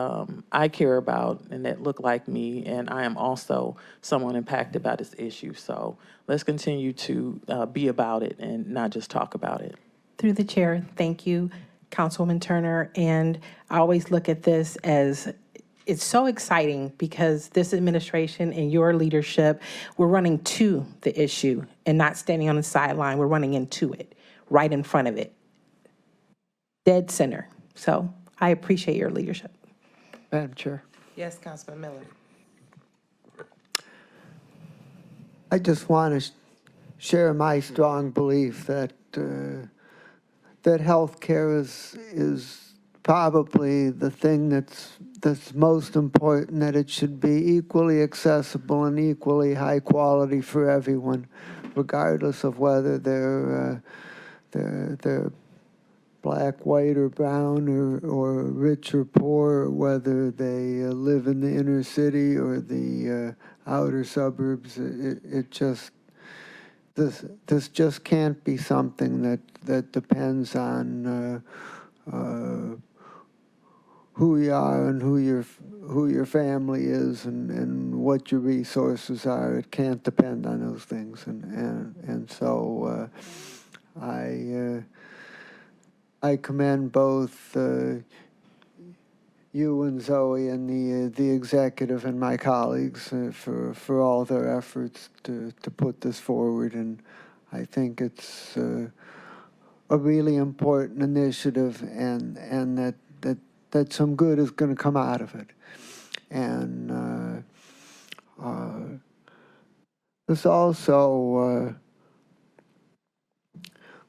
I care about and that look like me. And I am also someone impacted by this issue. So let's continue to be about it and not just talk about it. Through the chair, thank you, Councilwoman Turner. And I always look at this as it's so exciting because this administration and your leadership, we're running to the issue and not standing on the sideline. We're running into it, right in front of it, dead center. So I appreciate your leadership. Madam Chair. Yes, Councilman Miller. I just want to share my strong belief that that healthcare is probably the thing that's most important, that it should be equally accessible and equally high quality for everyone, regardless of whether they're black, white, or brown, or rich or poor, or whether they live in the inner city or the outer suburbs. This just can't be something that depends on who you are and who your family is and what your resources are. It can't depend on those things, and so I commend both you and Zoe and the executive and my colleagues for all their efforts to put this forward, and I think it's a really important initiative, and that some good is going to come out of it. And this also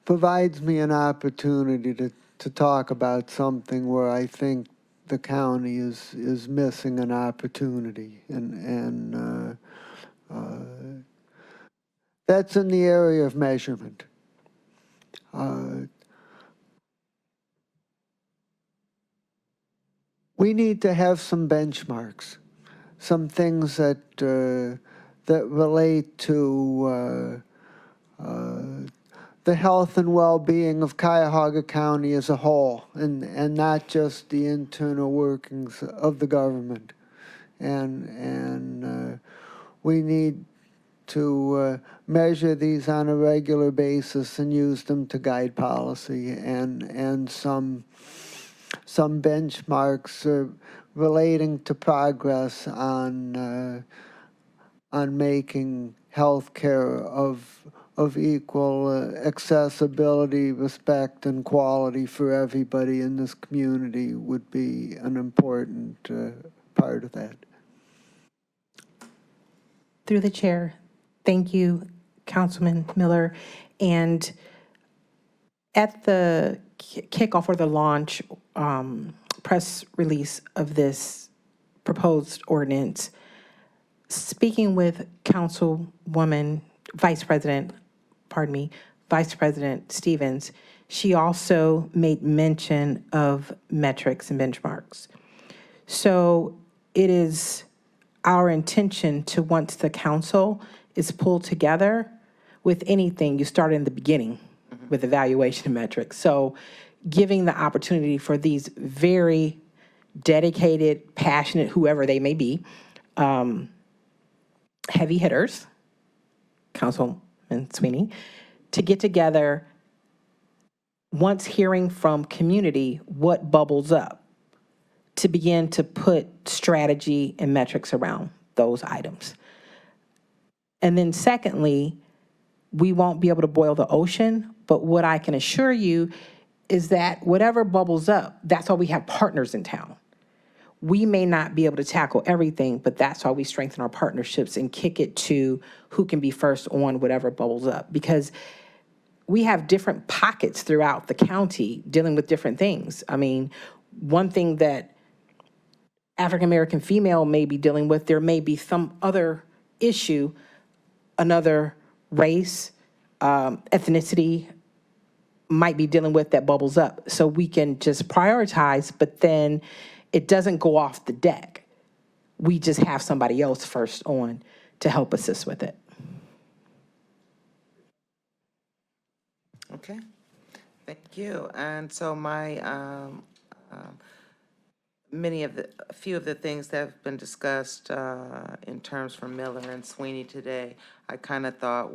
provides me an opportunity to talk about something where I think the county is missing an opportunity, and that's in the area of measurement. we need to have some benchmarks, some things that, that relate to the health and well-being of Cuyahoga County as a whole, and not just the internal workings of the government. And we need to measure these on a regular basis and use them to guide policy, and some benchmarks relating to progress on making healthcare of equal accessibility, respect, and quality for everybody in this community would be an important part of that. Through the chair, thank you, Councilman Miller. And at the kickoff or the launch press release of this proposed ordinance, speaking with Councilwoman, Vice President Stevens, she also made mention of metrics and benchmarks. So it is our intention to, once the council is pulled together with anything, you start in the beginning with evaluation metrics. So giving the opportunity for these very dedicated, passionate, whoever they may be, heavy hitters, Councilman Sweeney, to get together, once hearing from community what bubbles up, to begin to put strategy and metrics around those items. And then secondly, we won't be able to boil the ocean, but what I can assure you is that whatever bubbles up, that's why we have partners in town. We may not be able to tackle everything, but that's why we strengthen our partnerships and kick it to who can be first on whatever bubbles up. Because we have different pockets throughout the county dealing with different things. I mean, one thing that African-American female may be dealing with, there may be some other issue, another race, ethnicity might be dealing with that bubbles up. So we can just prioritize, but then it doesn't go off the deck. We just have somebody else first on to help assist with it. Okay, thank you. And so my, a few of the things that have been discussed in terms from Miller and Sweeney today, I kind of thought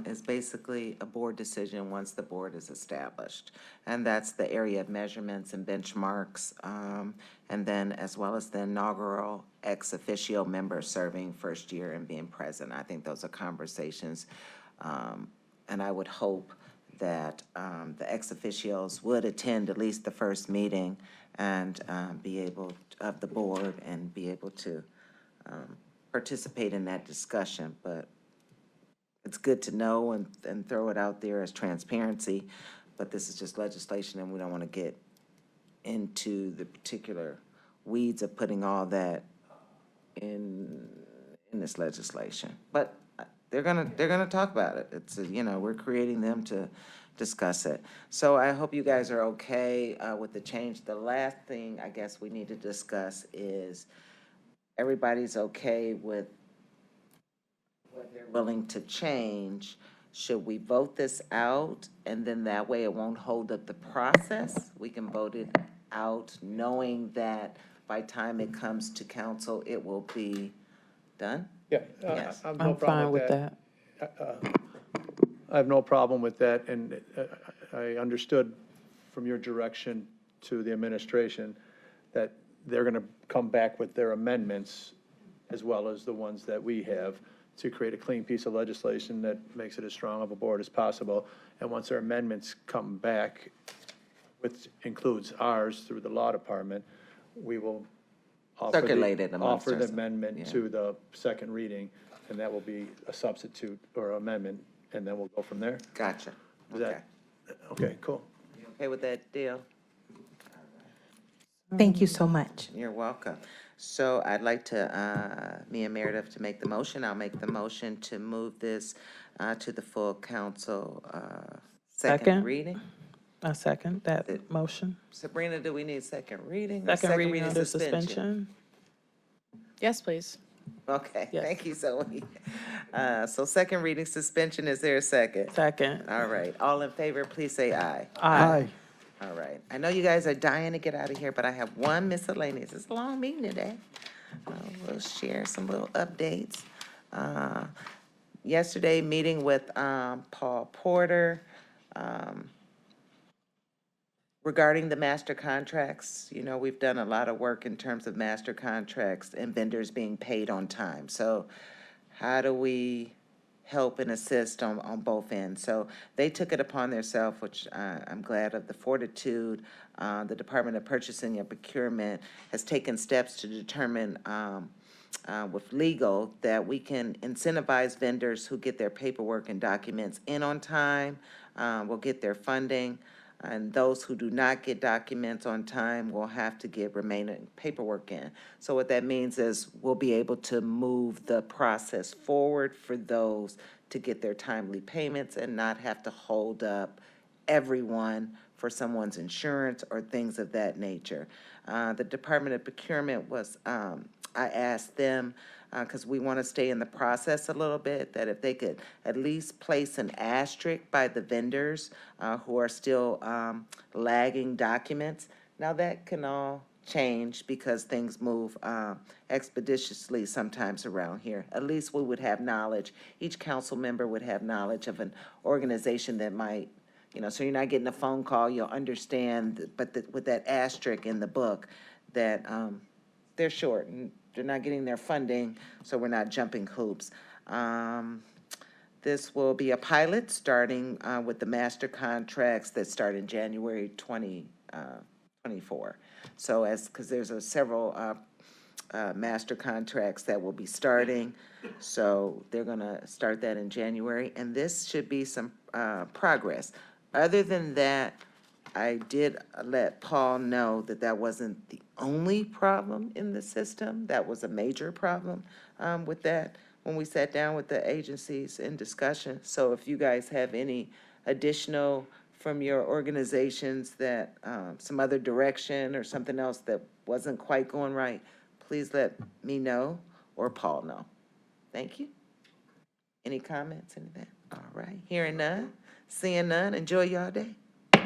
is basically a board decision once the board is established. And that's the area of measurements and benchmarks, and then as well as the inaugural ex officio member serving first year and being present. I think those are conversations, and I would hope that the ex officios would attend at least the first meeting and be able, of the board, and be able to participate in that discussion. But it's good to know and throw it out there as transparency, but this is just legislation and we don't want to get into the particular weeds of putting all that in this legislation. But they're gonna talk about it. It's, we're creating them to discuss it. So I hope you guys are okay with the change. The last thing I guess we need to discuss is everybody's okay with what they're willing to change. Should we vote this out, and then that way it won't hold up the process? We can vote it out knowing that by time it comes to council, it will be done? Yeah. Yes. I have no I'm problem fine with that. I have no problem with that, and I understood from your direction to the administration that they're going to come back with their amendments as well as the ones that we have to create a clean piece of legislation that makes it as strong of a board as possible. And once their amendments come back, which includes ours through the law department, we will Circulate it amongst offer the ourselves. amendment Yeah. to the second reading, and that will be a substitute or amendment, and then we'll go from there. Gotcha. Is Okay. that, okay, cool. You okay with that deal? Thank you so much. You're welcome. So I'd like to, me and Meredith to make the motion. I'll make the motion to move this to the full council second Second. reading. I second that motion. Sabrina, do we need second reading? or Second reading under suspension. Yes, please. Okay, Yes. thank you, Zoe. So second reading suspension, is there a second? Second. All right, all in favor, please say aye. Aye. All right, I know you guys are dying to get out of here, but I have one miscellaneous. It's a long meeting today. We'll share some little updates. Yesterday, meeting with Paul Porter regarding the master contracts. You know, we've done a lot of work in terms of master contracts and vendors being paid on time. So how do we help and assist on both ends? So they took it upon themselves, which I'm glad of, the fortitude. The Department of Purchasing and Procurement has taken steps to determine with legal that we can incentivize vendors who get their paperwork and documents in on time, will get their funding. And those who do not get documents on time will have to get remaining paperwork in. So what that means is we'll be able to move the process forward for those to get their timely payments and not have to hold up everyone for someone's insurance or things of that nature. The Department of Procurement was, I asked them, because we want to stay in the process a little bit, that if they could at least place an asterisk by the vendors who are still lagging documents. Now, that can all change because things move expeditiously sometimes around here. At least we would have knowledge, each council member would have knowledge of an organization that might, you know, so you're not getting a phone call, you'll understand, but with that asterisk in the book, that they're short and they're not getting their funding, so we're not jumping hoops. This will be a pilot starting with the master contracts that start in January 2024. So because there's several master contracts that will be starting, so they're gonna start that in January, and this should be some progress. Other than that, I did let Paul know that that wasn't the only problem in the system. That was a major problem with that when we sat down with the agencies in discussion. So if you guys have any additional from your organizations that some other direction or something else that wasn't quite going right, please let me know or Paul know. Thank you. Any comments, anything? All right, hearing none, seeing none, enjoy y'all day.